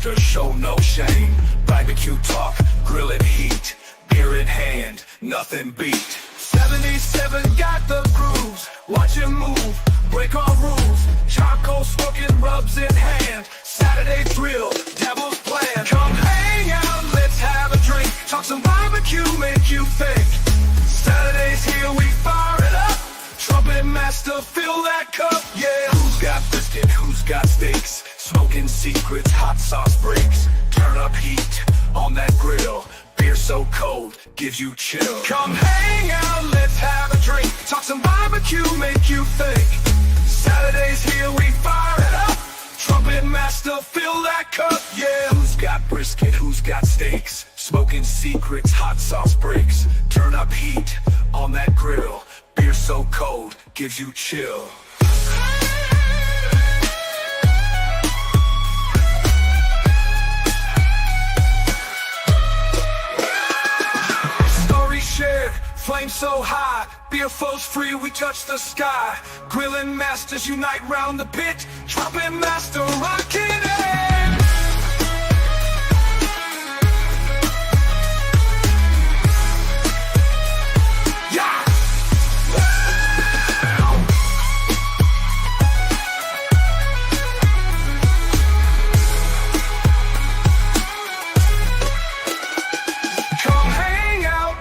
Trumpetmaster, show no shame. BBQ talk, grill and heat, beer in hand, nothing beat. 77 got the grooves, watch him move, break all rules. Charcoal smoking, rubs in hand. Saturday thrill, devil's plan. Come hang out, let's have a drink. Talk some barbecue, make you think. Saturday's here, we fire it up. Trumpetmaster, fill that cup, yeah. Who's got brisket, who's got steaks? Smoking secrets, hot sauce breaks. Turn up heat on that grill. Beer so cold, gives you chill. Come hang out, let's have a drink. Talk some barbecue, make you think. Saturday's here, we fire it up. Trumpetmaster, fill that cup, yeah. Who's got brisket, who's got steaks? Smoking secrets, hot sauce breaks. Turn up heat on that grill. Beer so cold, gives you chill. Story shared, flame so high. Beer flows free, we touch the sky. Grilling masters unite round the pit. Trumpetmaster rockin' it.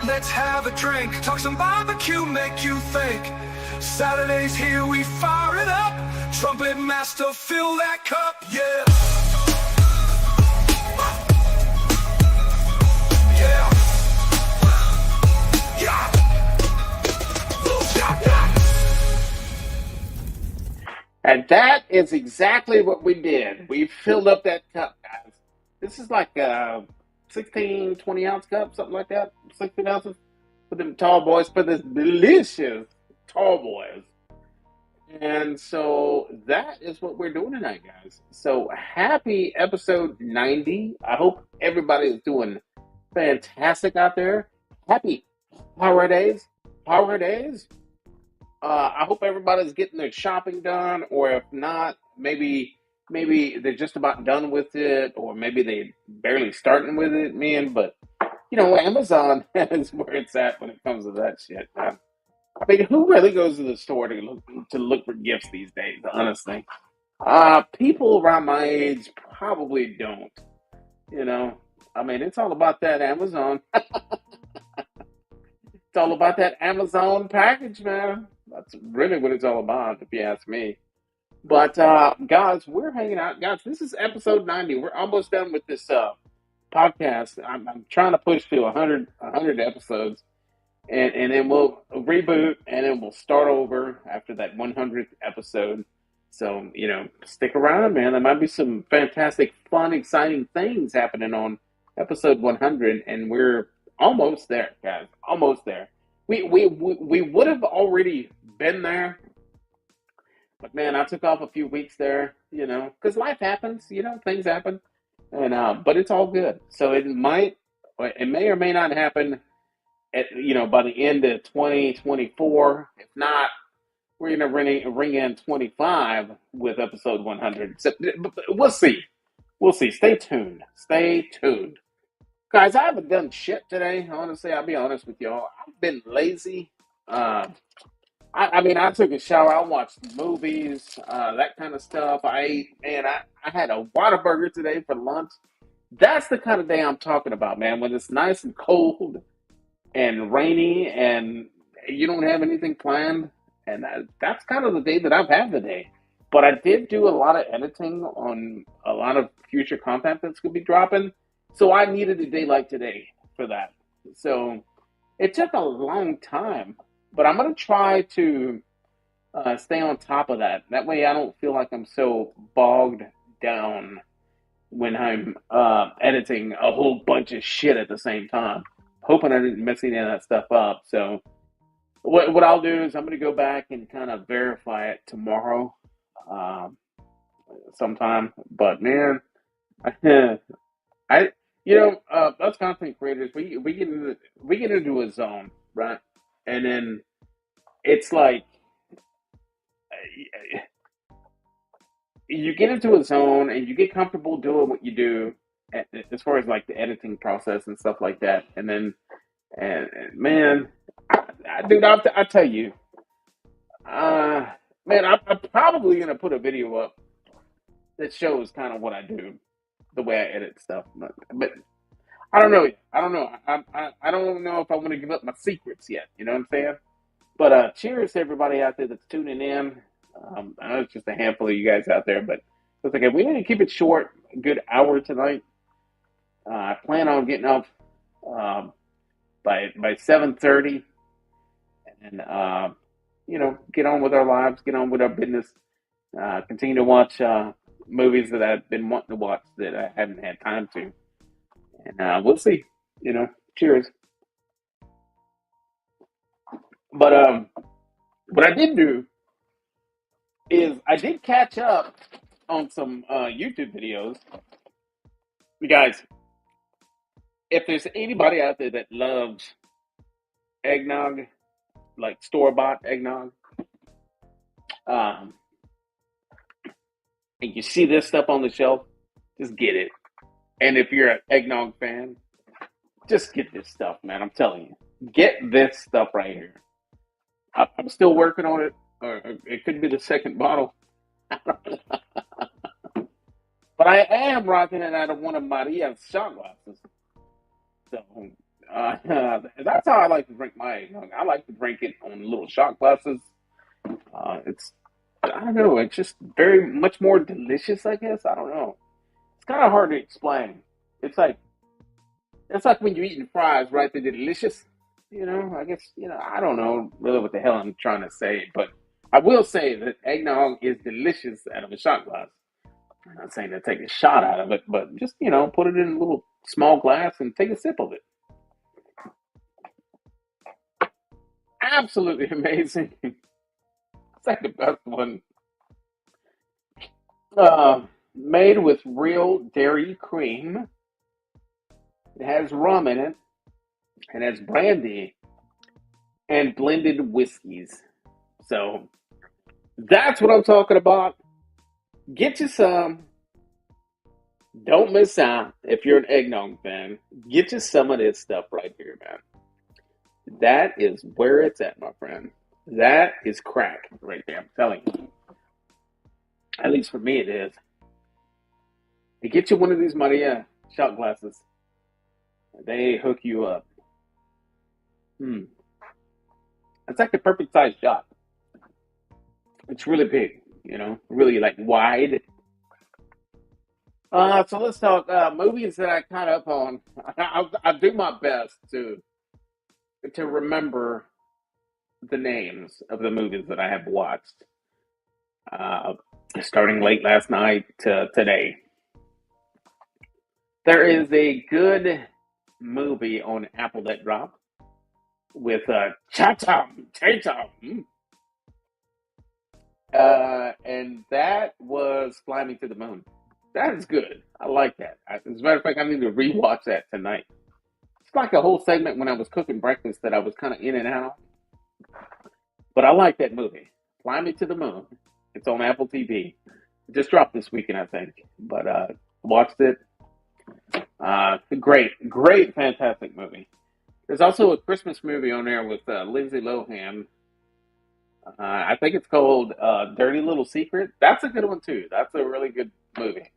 Let's have a drink, talk some barbecue, make you think. Saturday's here, we fire it up. Trumpetmaster, fill that cup, yeah. Yeah. And that is exactly what we did. We filled up that cup, guys. This is like 16, 20 ounce cup, something like that. 16 ounces for them tall boys, for this delicious tall boys. And so that is what we're doing tonight, guys. So happy episode 90. I hope everybody is doing fantastic out there. Happy Power Days. Power Days. I hope everybody's getting their shopping done, or if not, maybe they're just about done with it, or maybe they're barely starting with it, man. But, you know, Amazon is where it's at when it comes to that shit, man. I mean, who really goes to the store to look for gifts these days, honestly? People around my age probably don't, you know. I mean, it's all about that Amazon. It's all about that Amazon package, man. That's really what it's all about, if you ask me. But, guys, we're hanging out. Guys, this is episode 90. We're almost done with this podcast. I'm trying to push to 100 episodes. And then we'll reboot, and then we'll start over after that 100th episode. So, you know, stick around, man. There might be some fantastic, fun, exciting things happening on episode 100, and we're almost there, guys. Almost there. We would have already been there. But man, I took off a few weeks there, you know, because life happens, you know, things happen, and but it's all good. So it may or may not happen, you know, by the end of 2024. If not, we're gonna ring in 25 with episode 100. So, we'll see. We'll see. Stay tuned. Stay tuned, guys. I haven't done shit today. Honestly, I'll be honest with y'all. I've been lazy. I mean, I took a shower, I watched movies, that kind of stuff. I had a Whataburger today for lunch. That's the kind of day I'm talking about, man, when it's nice and cold and rainy and you don't have anything planned. And that's kind of the day that I've had today. But I did do a lot of editing on a lot of future content that's going to be dropping. So I needed a day like today for that. So it took a long time. But I'm going to try to stay on top of that. That way I don't feel like I'm so bogged down when I'm editing a whole bunch of shit at the same time. Hoping I didn't mess any of that stuff up. So what I'll do is I'm going to go back and kind of verify it tomorrow sometime. But man, us content creators, we get into a zone, right? And then it's like, you get into a zone and you get comfortable doing what you do as far as like the editing process and stuff like that. And then, and man, dude, I'll tell you, uh, man, I'm probably gonna put a video up that shows kind of what I do, the way I edit stuff. But I don't know yet. I don't know. I don't know if I want to give up my secrets yet. You know what I'm saying? But cheers to everybody out there that's tuning in. I know it's just a handful of you guys out there, but it's okay. We need to keep it short, a good hour tonight. I plan on getting up um, by 7:30, and get on with our lives, get on with our business. Continue to watch movies that I've been wanting to watch that I haven't had time to, and we'll see. Cheers. But what I did do is I did catch up on some YouTube videos. You guys, if there's anybody out there that loves eggnog, like store bought eggnog, um, and you see this stuff on the shelf, just get it. And if you're an eggnog fan, just get this stuff, man. I'm telling you, get this stuff right here. I'm still working on it, or it could be the second bottle. But I am rocking it out of one of Maria's shot glasses. So that's how I like to drink my eggnog. I like to drink it on little shot glasses. It's I don't know. It's just very much more delicious. I guess I don't know. It's kind of hard to explain. It's like when you're eating fries, right? They're delicious. I guess I don't know really what the hell I'm trying to say, but I will say that eggnog is delicious out of a shot glass. I'm not saying to take a shot out of it, but just put it in a little small glass and take a sip of it. Absolutely amazing. It's like the best one. Made with real dairy cream. It has rum in it. It has brandy and blended whiskeys. So that's what I'm talking about. Get you some. Don't miss out if you're an eggnog fan. Get you some of this stuff right here, man. That is where it's at, my friend. That is crack right there. I'm telling you. At least for me, it is. You get you one of these Maria shot glasses. They hook you up. It's like the perfect size shot. It's really big, really like wide. So let's talk movies that I caught up on. I'll do my best to remember the names of the movies that I have watched, uh, starting late last night to today. There is a good movie on Apple that dropped with Tatum, and that was Fly Me to the Moon. That is good. I like that. As a matter of fact, I need to rewatch that tonight. It's like a whole segment when I was cooking breakfast that I was kind of in and out. But I like that movie. Fly Me to the Moon. It's on Apple TV. It just dropped this weekend, I think. But watched it. Great, fantastic movie. There's also a Christmas movie on there with Lindsay Lohan. I think it's called Dirty Little Secret. That's a good one too. That's a really good movie.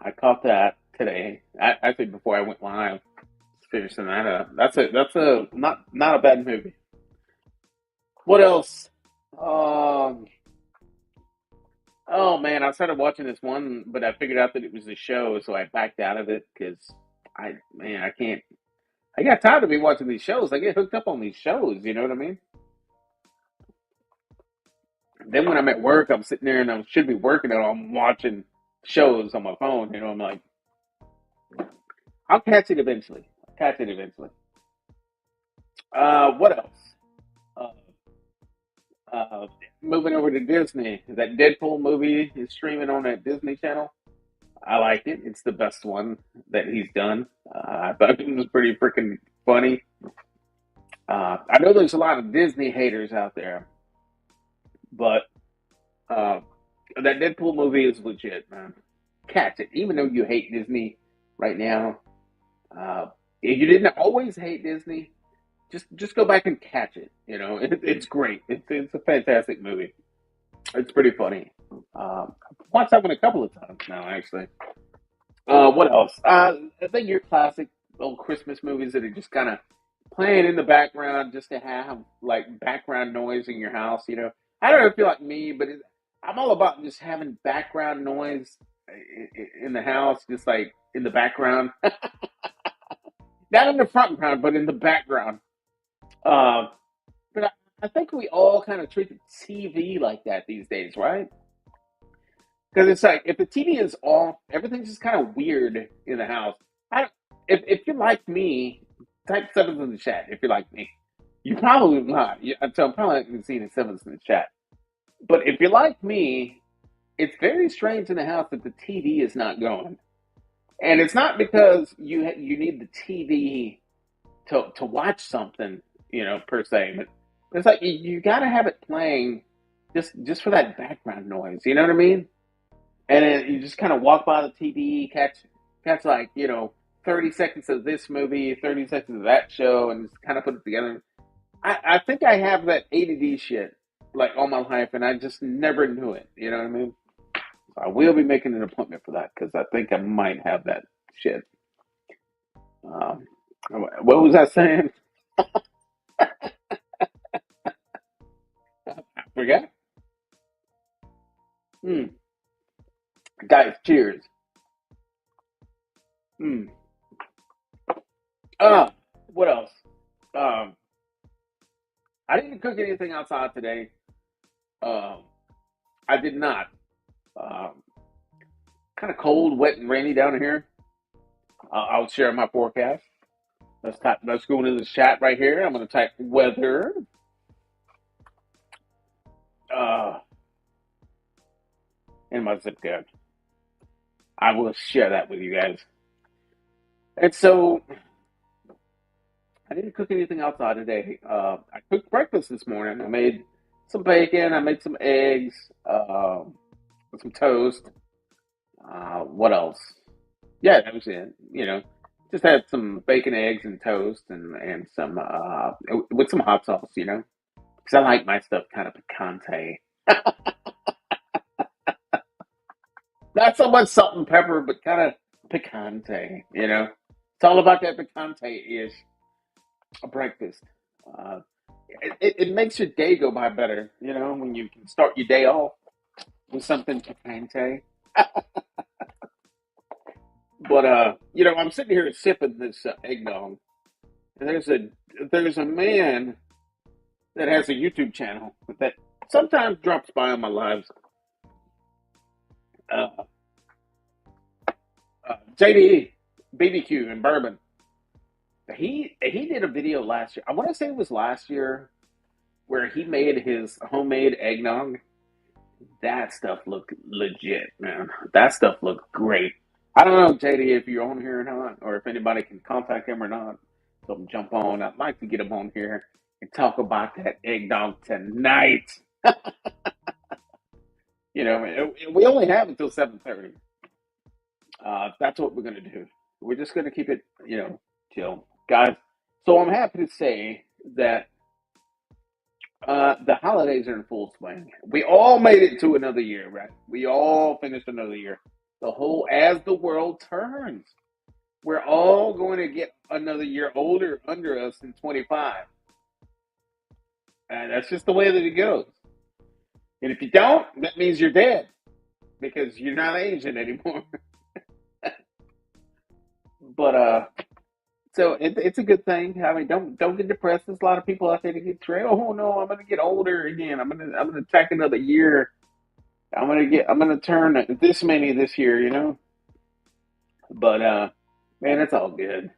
I caught that today. Actually, before I went live, finishing that up. That's a not a bad movie. What else? Um, oh man, I started watching this one, but I figured out that it was a show, so I backed out of it because I can't. I got tired of me watching these shows. I get hooked up on these shows. You know what I mean? Then when I'm at work, I'm sitting there and I should be working and I'm watching shows on my phone. I'm like, I'll catch it eventually. What else? Uh, uh, Moving over to Disney. That Deadpool movie is streaming on that Disney Channel. I liked it. It's the best one that he's done. I thought it was pretty freaking funny. I know there's a lot of Disney haters out there, but uh, That Deadpool movie is legit, man. Catch it. Even though you hate Disney right now, uh, if you didn't always hate Disney, just go back and catch it. It's great. It's a fantastic movie. It's pretty funny. Watched that one a couple of times now, actually. What else? I think your classic old Christmas movies that are just kind of playing in the background just to have like background noise in your house. I don't know if you're like me, but I'm all about just having background noise in the house, just like in the background, not in the front ground, but in the background. Uh, but I think we all kind of treat the TV like that these days, right? Because it's like if the TV is off, everything's just kind of weird in the house. I don't, if you're like me, type sevens in the chat. If you're like me, you probably not. So I'm probably not going to see the sevens in the chat. But if you're like me, it's very strange in the house that the TV is not going, and it's not because you need the TV to watch something, per se. But it's like you got to have it playing just for that background noise. You know what I mean? And then you just kind of walk by the TV, catch like 30 seconds of this movie, 30 seconds of that show, and just kind of put it together. I think I have that ADD shit like all my life, and I just never knew it. You know what I mean? So I will be making an appointment for that because I think I might have that shit. Um, what was I saying? I forgot. Mm. Guys, cheers. Mm. What else? Um, I didn't cook anything outside today. Um, I did not. Um, Kind of cold, wet, and rainy down here. I'll share my forecast. Let's go into the chat right here. I'm going to type weather. Uh, in my zip code. I will share that with you guys. And so I didn't cook anything outside today. I cooked breakfast this morning. I made some bacon. I made some eggs, some toast. What else? Yeah, that was it. Just had some bacon, eggs, and toast, and some with some hot sauce. Because I like my stuff kind of picante. Not so much salt and pepper, but kind of picante. It's all about that picante ish breakfast. Uh, it makes your day go by better. When you can start your day off with something picante. But I'm sitting here sipping this eggnog, and there's a man that has a YouTube channel that sometimes drops by on my lives. Uh, JD BBQ in Bourbon. He did a video last year. I want to say it was last year where he made his homemade eggnog. That stuff looked legit, man. That stuff looked great. I don't know, JD, if you're on here or not, or if anybody can contact him or not. So jump on. I'd like to get him on here and talk about that eggnog tonight. We only have until 7:30. That's what we're gonna do. We're just gonna keep it, chill, guys. So I'm happy to say that the holidays are in full swing. We all made it to another year, right? We all finished another year. As the world turns, we're all going to get another year older under us in 25. And that's just the way that it goes. And if you don't, that means you're dead because you're not Asian anymore. But so it's a good thing. I mean, don't get depressed. There's a lot of people out there that get trained. Oh no, I'm gonna get older again. I'm gonna tack another year. I'm gonna turn this many this year. But man, it's all good.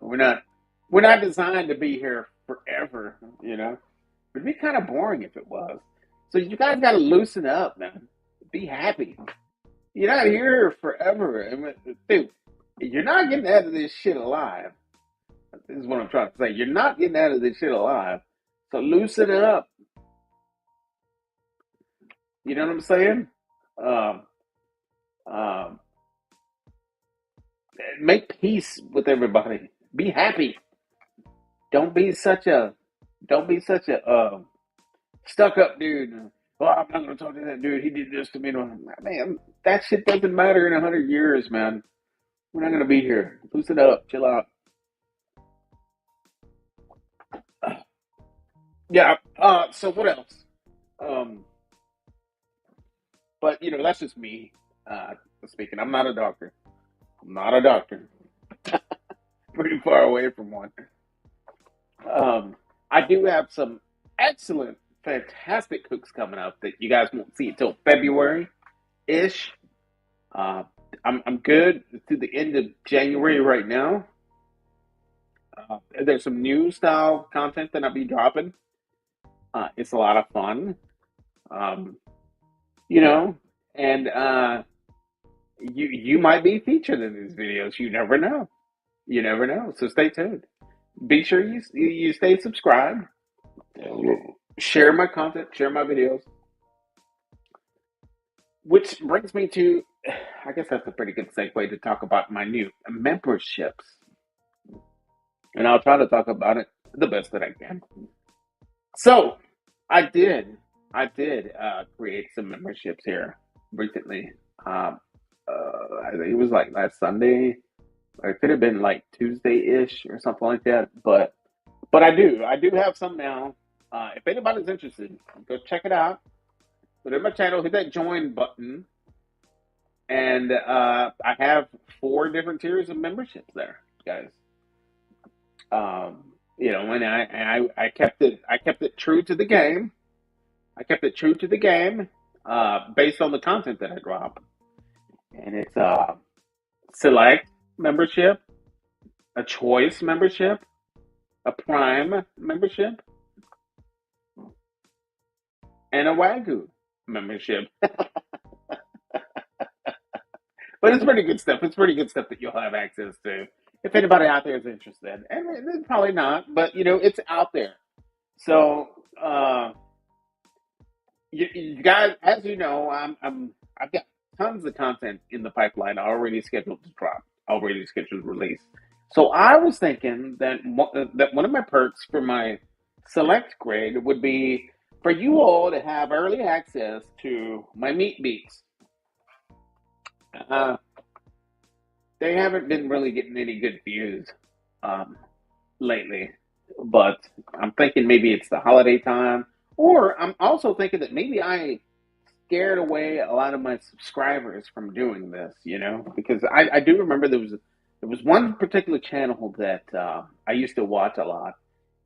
We're not we're not designed to be here forever. It'd be kind of boring if it was. So you guys got to loosen up, man. Be happy. You're not here forever. I mean, dude, you're not getting out of this shit alive. This is what I'm trying to say. You're not getting out of this shit alive. So loosen up. You know what I'm saying? Um, um, make peace with everybody. Be happy. Don't be such a don't be such a stuck up dude. Well, I'm not gonna talk to that dude. He did this to me. Man, that shit doesn't matter in 100 years, man. We're not gonna be here. Loosen up, chill out. Yeah. So what else? Um, but that's just me speaking. I'm not a doctor. I'm not a doctor. Pretty far away from one. Um, I do have some excellent, fantastic cooks coming up that you guys won't see until February ish. Uh, I'm good through the end of January right now. There's some new style content that I'll be dropping. It's a lot of fun, um, you know, and you might be featured in these videos. You never know. You never know. So stay tuned. Be sure you stay subscribed. Share my content. Share my videos. Which brings me to, I guess that's a pretty good segue to talk about my new memberships, and I'll try to talk about it the best that I can. So, I did, I did create some memberships here recently. Um, I think it was like last Sunday, or it could have been like Tuesday-ish or something like that. But I do have some now. If anybody's interested, go check it out. Go to my channel, hit that join button, and I have four different tiers of memberships there, guys. And I kept it true to the game. I kept it true to the game, based on the content that I drop, and it's select membership, a choice membership, a prime membership, and a wagyu membership. But it's pretty good stuff. It's pretty good stuff that you'll have access to if anybody out there is interested. And it's probably not, but it's out there. So, you guys, as you know, I've got tons of content in the pipeline already scheduled to drop, already scheduled to release. So I was thinking that one of my perks for my select grade would be for you all to have early access to my meat beats. Uh, they haven't been really getting any good views um, lately, but I'm thinking maybe it's the holiday time, or I'm also thinking that maybe I scared away a lot of my subscribers from doing this, because I do remember there was one particular channel that I used to watch a lot,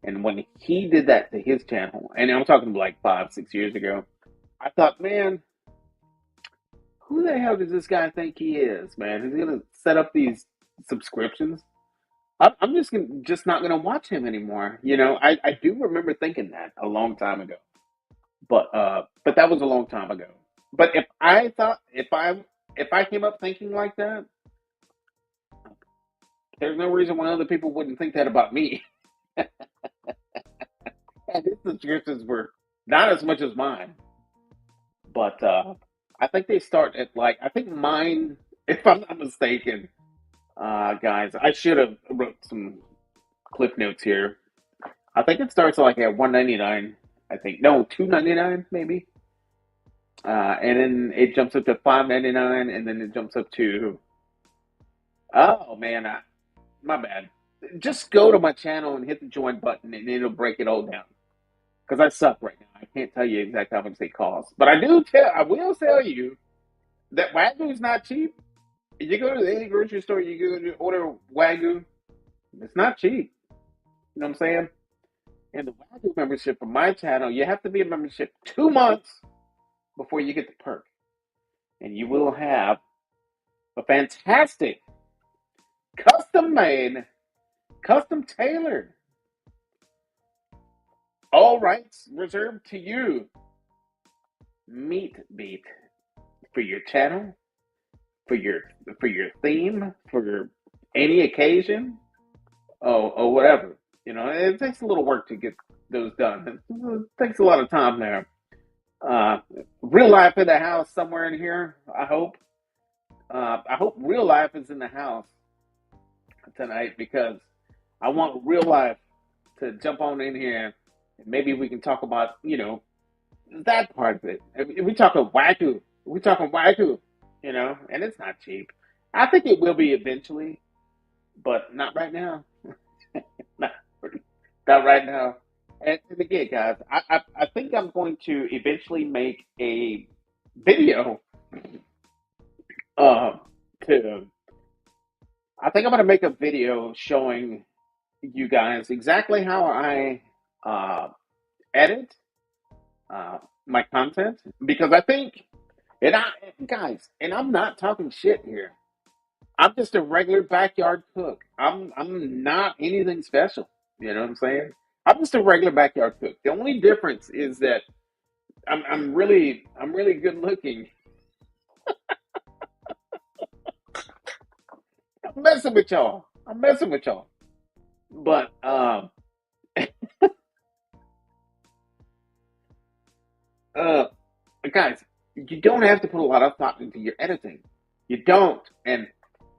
and when he did that to his channel, and I'm talking like 5, 6 years ago, I thought, man, who the hell does this guy think he is, man? He's gonna set up these subscriptions. I'm just not gonna watch him anymore. I do remember thinking that a long time ago, but that was a long time ago. But if I came up thinking like that, there's no reason why other people wouldn't think that about me. And his subscriptions were not as much as mine, but I think they start at like I think mine, if I'm not mistaken, guys. I should have wrote some cliff notes here. I think it starts like at 199. I think no 299 maybe, and then it jumps up to 599, and then it jumps up to oh man, my bad. Just go to my channel and hit the join button, and it'll break it all down. Because I suck right now. I can't tell you exactly how much they cost, but I will tell you that Wagyu's not cheap. You go to any grocery store, you go to order Wagyu, it's not cheap. You know what I'm saying? And the Wagyu membership for my channel, you have to be a membership 2 months before you get the perk. And you will have a fantastic, custom made, custom tailored, all rights reserved to you meat beat for your channel, for your for your theme, for any occasion, or whatever. It takes a little work to get those done. It takes a lot of time there. Uh, real life in the house somewhere in here. I hope. I hope real life is in the house tonight because I want real life to jump on in here and maybe we can talk about that part of it. If we talking wacko, we talking wacko, and it's not cheap. I think it will be eventually, but not right now. not, not right now. And again, guys, I think I'm going to eventually make a video. Um, to I think I'm going to make a video showing you guys exactly how I uh, edit uh, my content because I think, and I guys, and I'm not talking shit here. I'm just a regular backyard cook. I'm not anything special. You know what I'm saying? I'm just a regular backyard cook. The only difference is that I'm really good looking. I'm messing with y'all. I'm messing with y'all. But uh guys, you don't have to put a lot of thought into your editing. You don't, and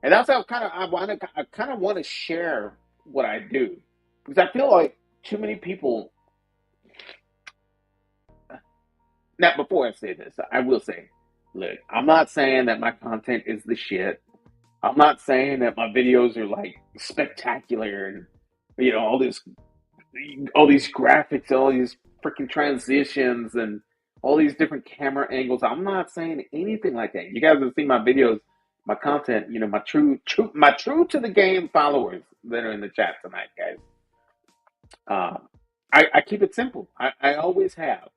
that's how I kind of want to share what I do because I feel like too many people. Now, before I say this, I will say, look, I'm not saying that my content is the shit. I'm not saying that my videos are like spectacular and all these graphics, all these freaking transitions, and all these different camera angles. I'm not saying anything like that. You guys have seen my videos, my content. My true to the game followers that are in the chat tonight, guys. I keep it simple. I always have,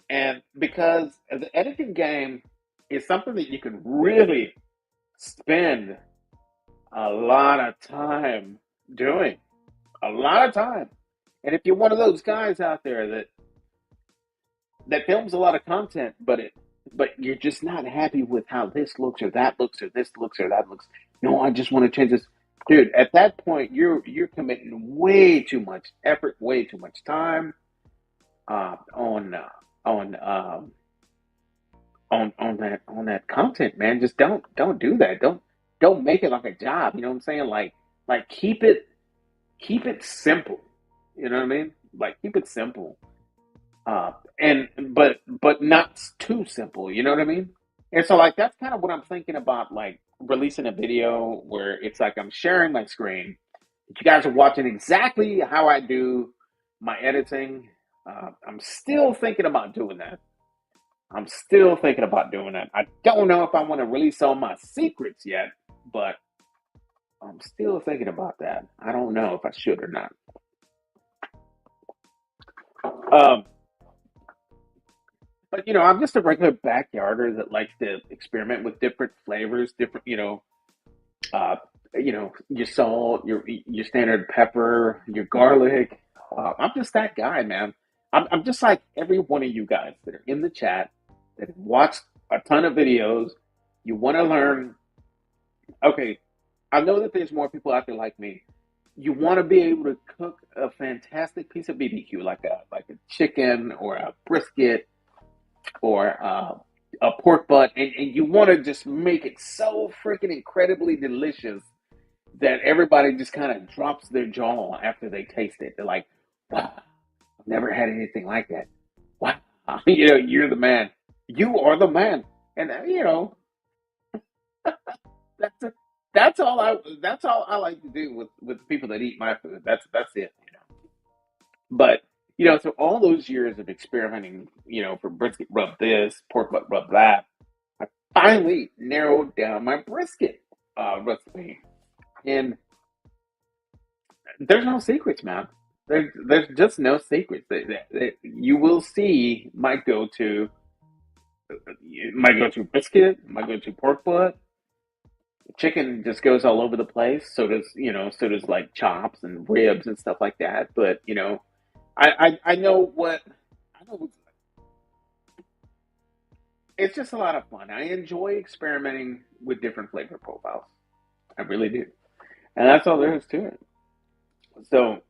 and because the editing game is something that you can really spend a lot of time doing, a lot of time. And if you're one of those guys out there that films a lot of content, but you're just not happy with how this looks or that looks or this looks or that looks. No, I just want to change this. Dude, at that point you're committing way too much effort, way too much time on on that content, man. Just don't do that. Don't make it like a job. You know what I'm saying? Like keep it simple. You know what I mean? Like keep it simple. And but not too simple. You know what I mean? And so like that's kind of what I'm thinking about, like releasing a video where it's like I'm sharing my screen. You guys are watching exactly how I do my editing. I'm still thinking about doing that. I'm still thinking about doing that. I don't know if I want to release all my secrets yet, but I'm still thinking about that. I don't know if I should or not. Um, but I'm just a regular backyarder that likes to experiment with different flavors, different, uh, your salt, your standard pepper, your garlic. I'm just that guy, man. I'm just like every one of you guys that are in the chat that have watched a ton of videos. You want to learn. Okay, I know that there's more people out there like me. You want to be able to cook a fantastic piece of BBQ, like a chicken or a brisket or a pork butt, and you want to just make it so freaking incredibly delicious that everybody just kind of drops their jaw after they taste it. They're like, "Wow, I've never had anything like that. Wow, you're the man. You are the man." And that's that's all I like to do with people that eat my food. That's it. But so all those years of experimenting, for brisket rub this, pork butt rub that, I finally narrowed down my brisket recipe. And there's no secrets, man. There's just no secrets. You will see my go-to brisket, my go-to pork butt. Chicken just goes all over the place. So does like chops and ribs and stuff like that. But I know what I know. It's just a lot of fun. I enjoy experimenting with different flavor profiles. I really do, and that's all there is to it. So,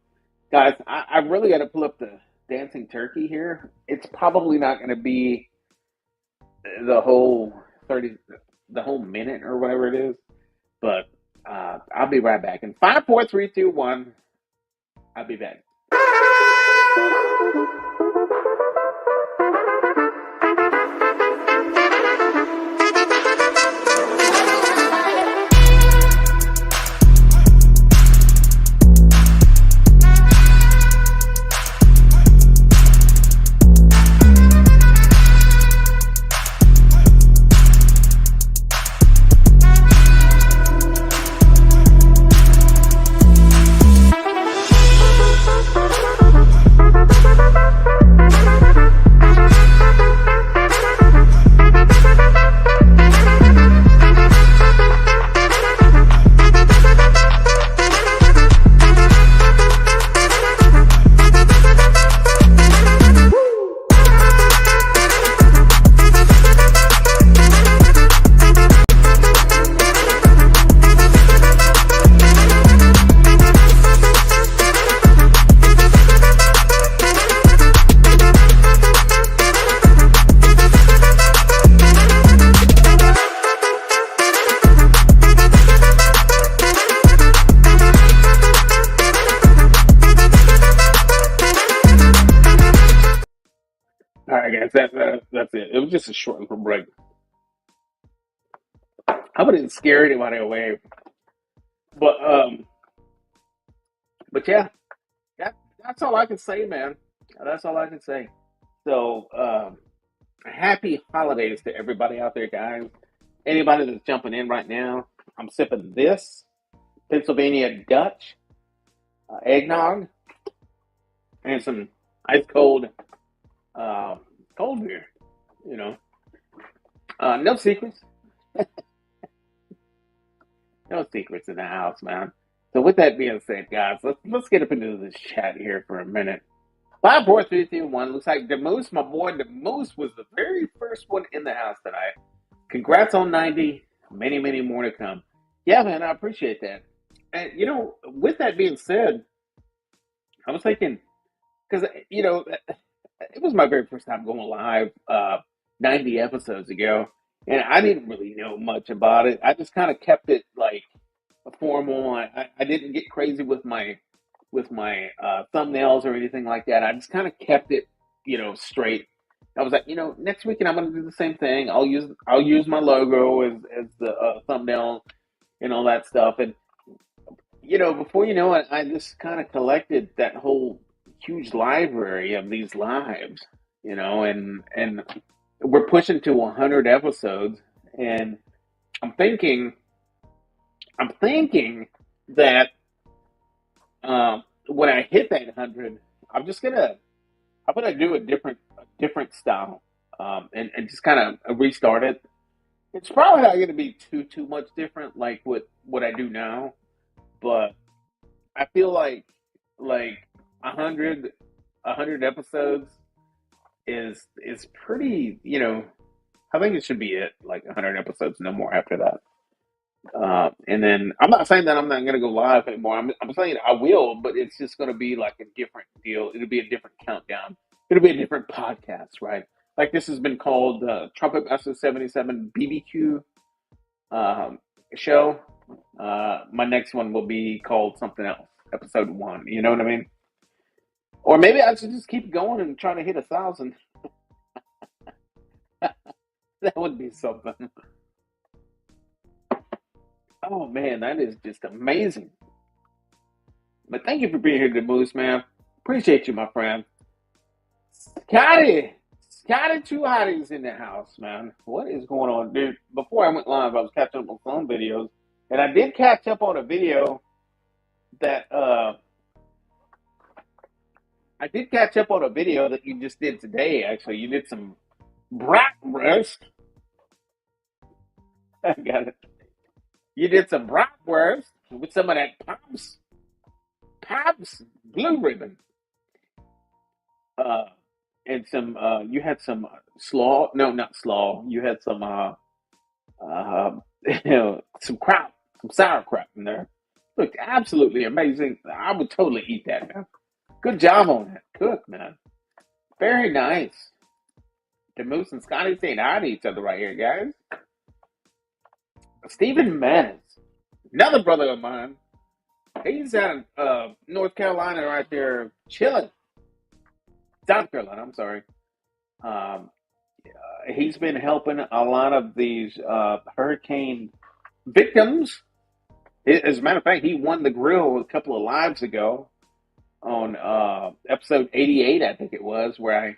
guys, I really got to pull up the dancing turkey here. It's probably not going to be the whole 30, the whole minute or whatever it is. But I'll be right back. In 5, 4, 3, 2, 1, I'll be back. All right, guys, that's it. It was just a short little break. I wouldn't scare anybody away, but yeah, that's all I can say, man. That's all I can say. So, happy holidays to everybody out there, guys. Anybody that's jumping in right now, I'm sipping this Pennsylvania Dutch eggnog and some ice cold cold beer. You know, no secrets, no secrets in the house, man. So with that being said, guys, let's get up into this chat here for a minute. 5, 4, 3, 2, 1. Looks like the Moose, my boy, the Moose was the very first one in the house tonight. Congrats on 90. Many, many more to come. Yeah, man, I appreciate that. And with that being said, I was thinking because it was my very first time going live 90 episodes ago, and I didn't really know much about it. I just kind of kept it like formal. I didn't get crazy with my thumbnails or anything like that. I just kind of kept it, straight. I was like, next weekend I'm going to do the same thing. I'll use my logo as the thumbnail and all that stuff. And before you know it, I just kind of collected that whole huge library of these lives, and we're pushing to 100 episodes, and I'm thinking that when I hit that 100, I'm gonna do a different style, and just kind of restart it. It's probably not gonna be too much different like what I do now, but I feel like 100 episodes is pretty. I think it should be it. Like 100 episodes, no more after that. And then I'm not saying that I'm not going to go live anymore. I'm saying I will, but it's just going to be like a different deal. It'll be a different countdown. It'll be a different podcast, right? Like this has been called Trumpetmaster77 BBQ show. My next one will be called something else, episode 1. You know what I mean? Or maybe I should just keep going and try to hit 1,000. That would be something. Oh man, that is just amazing. But thank you for being here, the Moose, man. Appreciate you, my friend. Scotty Two Hotties in the house, man. What is going on, dude? Before I went live, I was catching up on phone videos, and I did catch up on a video that you just did today. Actually, you did some bratwurst. I got it. You did some bratwurst with some of that Pops Blue Ribbon. And some, you had some slaw. No, not slaw. You had some, some sauerkraut in there. Looked absolutely amazing. I would totally eat that, man. Good job on that. Cook, man. Very nice. The Moose and Scotty saying hi to each other right here, guys. Stephen Manis, another brother of mine. He's out of North Carolina right there, chilling. South Carolina, I'm sorry. Um, he's been helping a lot of these hurricane victims. As a matter of fact, he won the grill a couple of lives ago on episode 88, I think it was, where I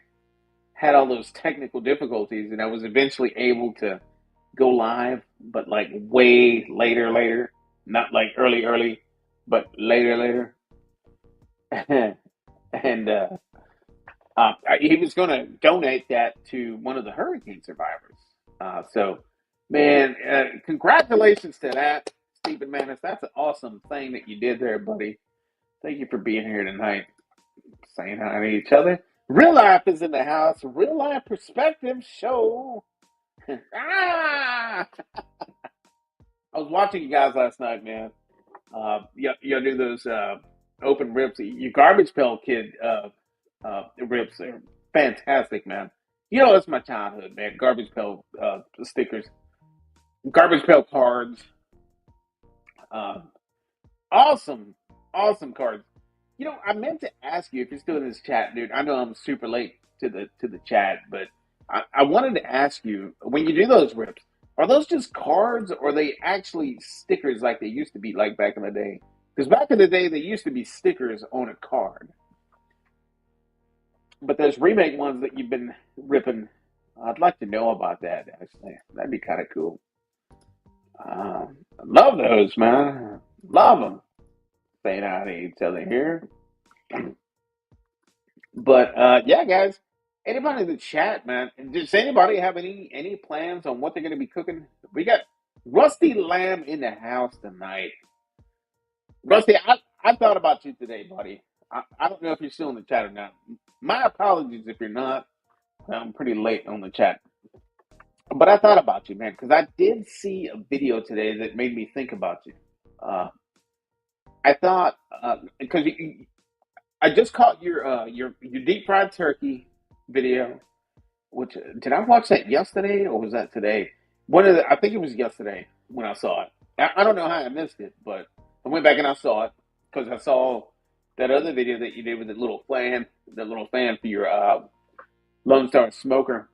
had all those technical difficulties, and I was eventually able to go live, but like way later, not like early, but later. And he was going to donate that to one of the hurricane survivors. So, man, congratulations to that, Stephen Manis. That's an awesome thing that you did there, buddy. Thank you for being here tonight, saying hi to each other. Real life is in the house. Real life perspective show. Ah! I was watching you guys last night, man. You do those open rips. Your Garbage Pail Kid rips are fantastic, man. You know, that's my childhood, man. Garbage Pail stickers, Garbage Pail cards. Uh, awesome cards. You know, I meant to ask you if you're still in this chat, dude. I know I'm super late to the chat, but I wanted to ask you when you do those rips, are those just cards or are they actually stickers like they used to be, like back in the day? Because back in the day, they used to be stickers on a card, but those remake ones that you've been ripping, I'd like to know about that. Actually, that'd be kind of cool. Love those, man. Love them. Saying hi to each other here. But yeah, guys. Anybody in the chat, man? Does anybody have any plans on what they're going to be cooking? We got Rusty Lamb in the house tonight. Rusty, I thought about you today, buddy. I don't know if you're still in the chat or not. My apologies if you're not. I'm pretty late on the chat. But I thought about you, man, because I did see a video today that made me think about you. Uh, I thought because I just caught your deep fried turkey video. Which did I watch that yesterday or was that today? I think it was yesterday when I saw it. I don't know how I missed it, but I went back and I saw it because I saw that other video that you did with the little fan for your Lone Star smoker,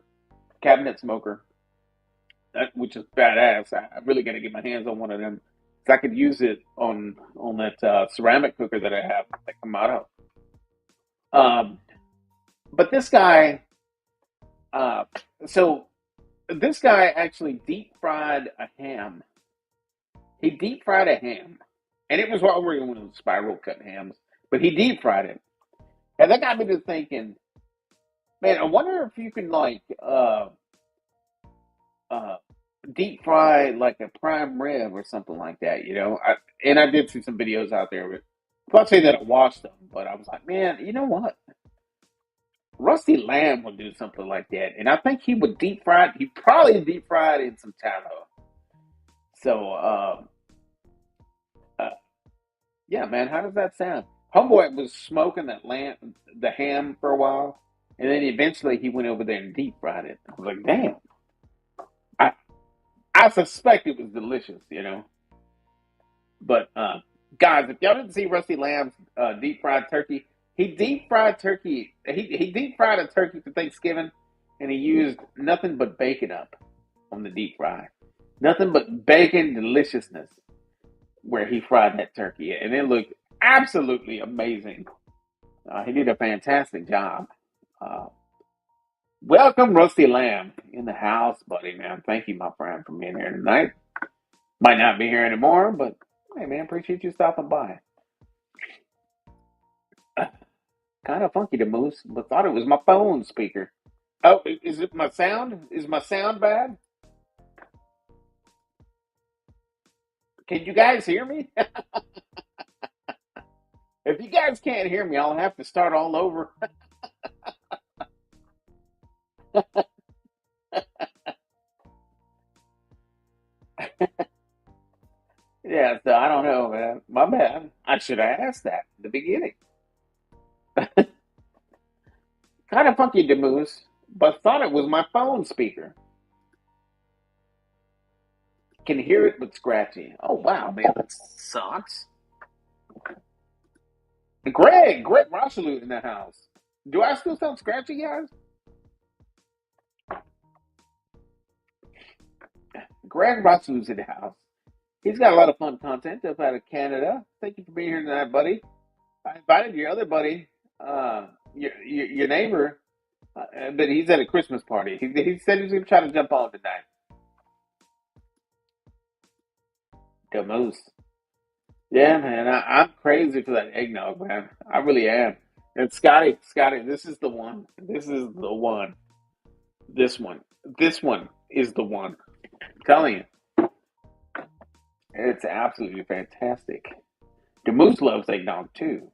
cabinet smoker, which is badass. I really got to get my hands on one of them so I could use it on that ceramic cooker that I have, that Kamado. Um, but this guy, uh, so this guy actually deep fried a ham. He deep fried a ham, and it was already one of the spiral cut hams, but he deep fried it, and that got me to thinking, man, I wonder if you can like uh, deep fry like a prime rib or something like that, you know. And I did see some videos out there. But I'll say that I watched them, but I was like, man, you know what? Rusty Lamb would do something like that, and I think he would deep fry it. He probably deep fried in some tallow. So, uh, yeah, man, how does that sound? Homeboy was smoking the ham for a while, and then eventually he went over there and deep fried it. I was like, damn. I I suspect it was delicious, you know. But guys, if y'all didn't see Rusty Lamb's deep fried turkey, he deep fried turkey. He deep fried a turkey for Thanksgiving, and he used nothing but bacon up on the deep fry. Nothing but bacon deliciousness where he fried that turkey, and it looked absolutely amazing. He did a fantastic job. Uh, Welcome, Rusty Lamb, in the house, buddy, man. Thank you, my friend, for being here tonight. Might not be here anymore, but hey, man, appreciate you stopping by. Kind of funky to Moose, but thought it was my phone speaker. Oh, is it my sound? Is my sound bad? Can you guys hear me? If you guys can't hear me, I'll have to start all over. Yeah, so I don't know, man. My bad. I should have asked that in the beginning. Kind of funky to moose, but thought it was my phone speaker. Can hear it, but scratchy. Oh, wow, man, that sucks. Greg Rosalut in the house. Do I still sound scratchy, guys? Greg Rosalut's in the house. He's got a lot of fun content up out of Canada. Thank you for being here tonight, buddy. I invited your other buddy, your neighbor, but he's at a Christmas party. He said he's going to try to jump on tonight. The moose. Yeah, man, I'm crazy for that eggnog, man. I really am. And Scotty, this is the one. This is the one. This one is the one. I'm telling you, it's absolutely fantastic. The moose loves eggnog too.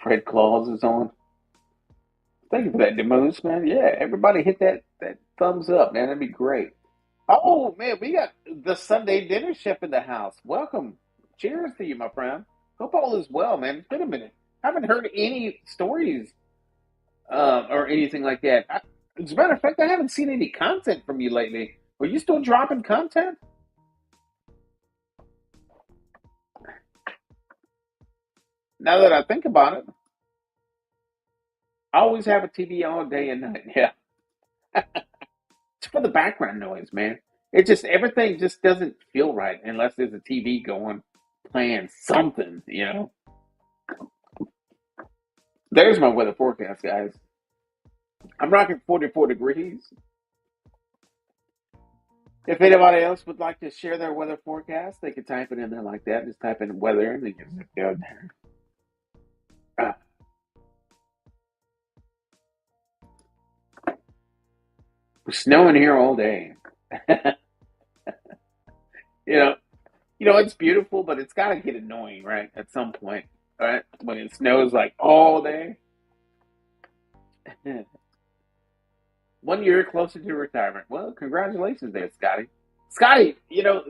Fred Claus is on. Thank you for that, Demoose, man. Yeah, everybody hit that thumbs up, man. That'd be great. Oh man, we got the Sunday dinner chef in the house. Welcome. Cheers to you, my friend. Hope all is well, man. It's been a minute. I haven't heard any stories or anything like that. As a matter of fact, I haven't seen any content from you lately. Are you still dropping content? Now that I think about it, I always have a TV on day and night. Yeah, it's for the background noise, man. It just everything just doesn't feel right unless there's a TV going, playing something. There's my weather forecast, guys. I'm rocking 44 degrees. If anybody else would like to share their weather forecast, they can type it in there like that. Just type in weather and they can just go there. Uh, It's snowing here all day. you know, it's beautiful, but it's got to get annoying, right? At some point, right? When it snows like all day. 1 year closer to retirement. Well, congratulations there, Scotty. Scotty,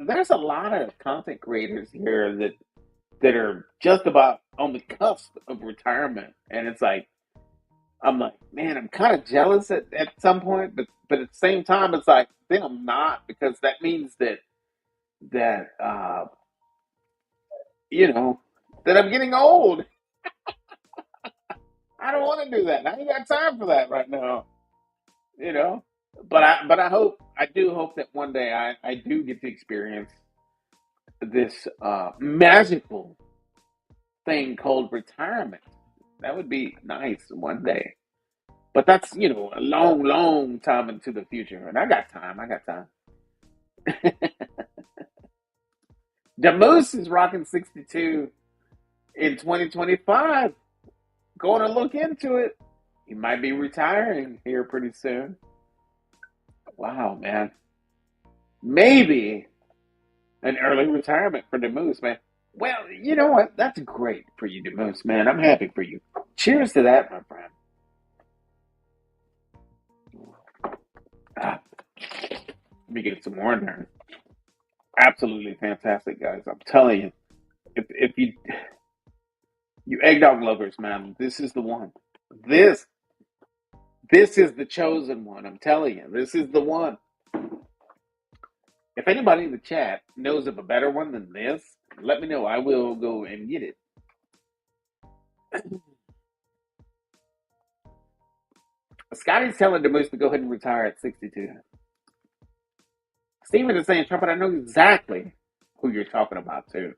there's a lot of content creators here that are just about on the cusp of retirement, and it's like I'm like, man, I'm kind of jealous at some point, but at the same time, it's like then I'm not because that means that you know that I'm getting old. I don't want to do that. I ain't got time for that right now. You know, but I do hope that one day I do get to experience this magical thing called retirement. That would be nice one day. But that's, a long, long time into the future. And I got time. I got time. The Moose is rocking 62 in 2025. Going to look into it. He might be retiring here pretty soon. Wow, man. Maybe an early retirement for the Moose, man. Well, you know what? That's great for you, the Moose, man. I'm happy for you. Cheers to that, my friend. Ah, let me get some more in there. Absolutely fantastic, guys. I'm telling you, if you eggnog lovers, man, this is the one. This this is the chosen one. I'm telling you, this is the one. If anybody in the chat knows of a better one than this, let me know. I will go and get it. Scotty's telling the Moose to go ahead and retire at 62. Steven is saying, Trumpet, I know exactly who you're talking about, too.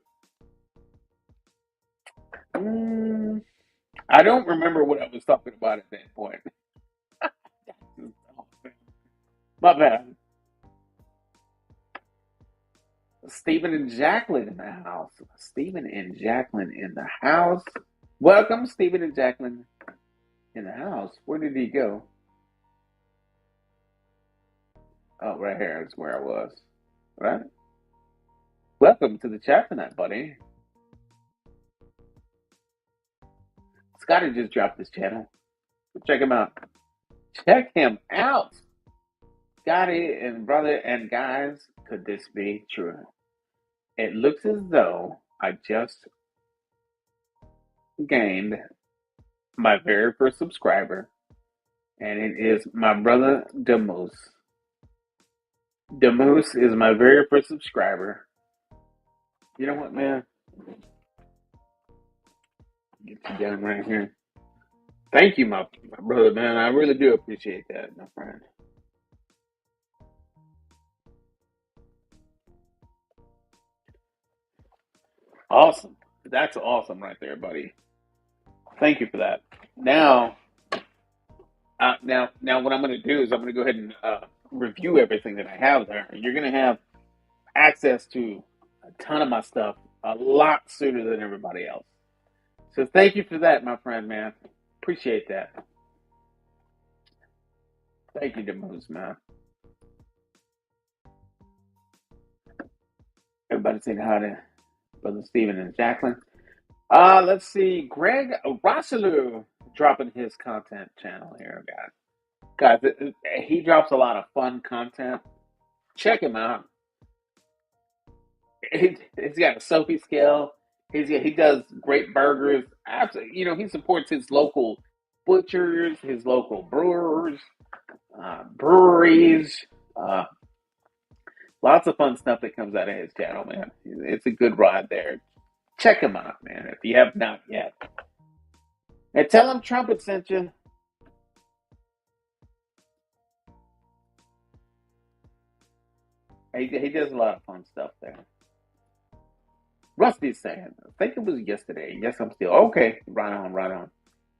I don't remember what I was talking about at that point. My bad. Stephen and Jacqueline in the house. Stephen and Jacqueline in the house. Welcome, Stephen and Jacqueline in the house. Where did he go? Oh, right here is where I was. Right? Welcome to the chat tonight, buddy. Scotty just dropped his channel. Check him out. Check him out. Scotty and brother and guys, could this be true? It looks as though I just gained my very first subscriber, and it is my brother Demoose. Demoose is my very first subscriber. You know what, man? Get you down right here. Thank you, my brother, man. I really do appreciate that, my friend. Awesome. That's awesome right there, buddy. Thank you for that. Now, now, what I'm going to do is I'm going to go ahead and review everything that I have there. You're going to have access to a ton of my stuff a lot sooner than everybody else. So thank you for that, my friend, man. Appreciate that. Thank you, Demoose, man. Everybody saying hi to Brother Stephen and Jacqueline. Let's see. Greg Rosselu dropping his content channel here, guys. Guys, he drops a lot of fun content. Check him out. He's got a Sophie scale. He does great burgers. Absolutely, he supports his local butchers, his local brewers, breweries. Lots of fun stuff that comes out of his channel, man. It's a good ride there. Check him out, man, if you have not yet. And tell him Trumpet sent you. He does a lot of fun stuff there. Rusty's saying, I think it was yesterday. Yes, I'm still okay. Right on, right on.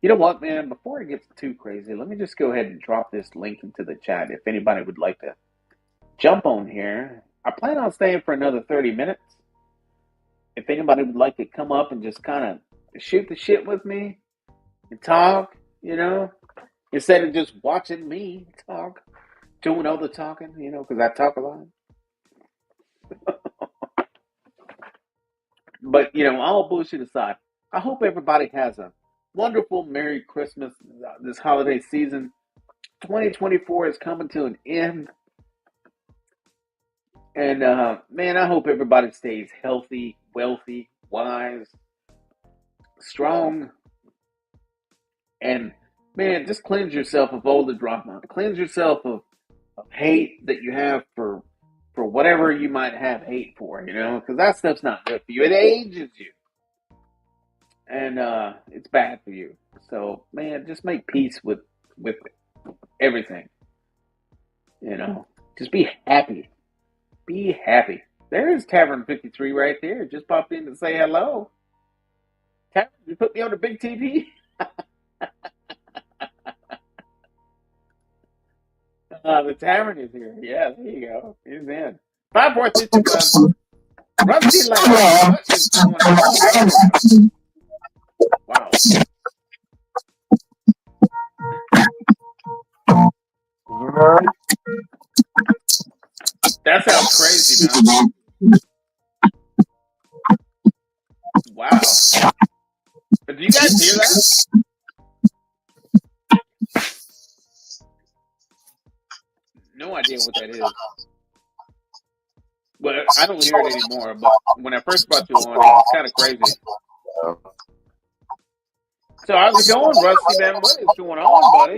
You know what, man? Before it gets too crazy, let me just go ahead and drop this link into the chat if anybody would like to jump on here. I plan on staying for another 30 minutes. If anybody would like to come up and just kind of shoot the shit with me and talk, instead of just watching me talk, doing all the talking, because I talk a lot. But, all bullshit aside, I hope everybody has a wonderful Merry Christmas this holiday season. 2024 is coming to an end. And, man, I hope everybody stays healthy, wealthy, wise, strong. And, man, just cleanse yourself of all the drama. Cleanse yourself of hate that you have for whatever you might have hate for, because that stuff's not good for you. It ages you. And it's bad for you. So, man, just make peace with everything. Just be happy. Be happy. There's Tavern 53 right there. Just popped in to say hello. Tavern, you put me on the big TV? The Tavern is here. Yeah, there you go. He's in. 5, 4, 3, 2, 1. Rusty Lane. What is going on? Wow. That sounds crazy, man. Wow. But do you guys hear that? No idea what that is. But I don't hear it anymore. But when I first brought you on, it was kind of crazy. So how's it going, Rusty, man? What is going on, buddy?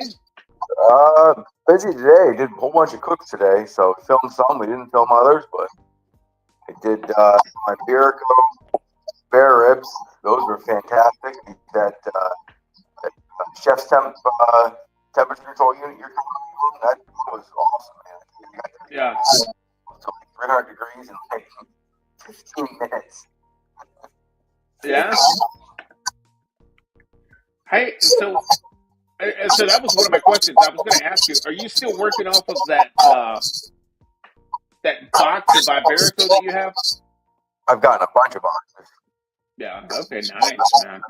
Busy today. Did a whole bunch of cooks today. So filmed some. We didn't film others, but I did my beer bear ribs. Those were fantastic. That chef's temperature control unit you're talking about, that was awesome, man. Yeah. So 300 degrees in like 15 minutes. Yeah. Hey, so that was one of my questions. I was going to ask you: are you still working off of that box of Iberico that you have? I've gotten a bunch of boxes. Yeah. Okay. Nice, man.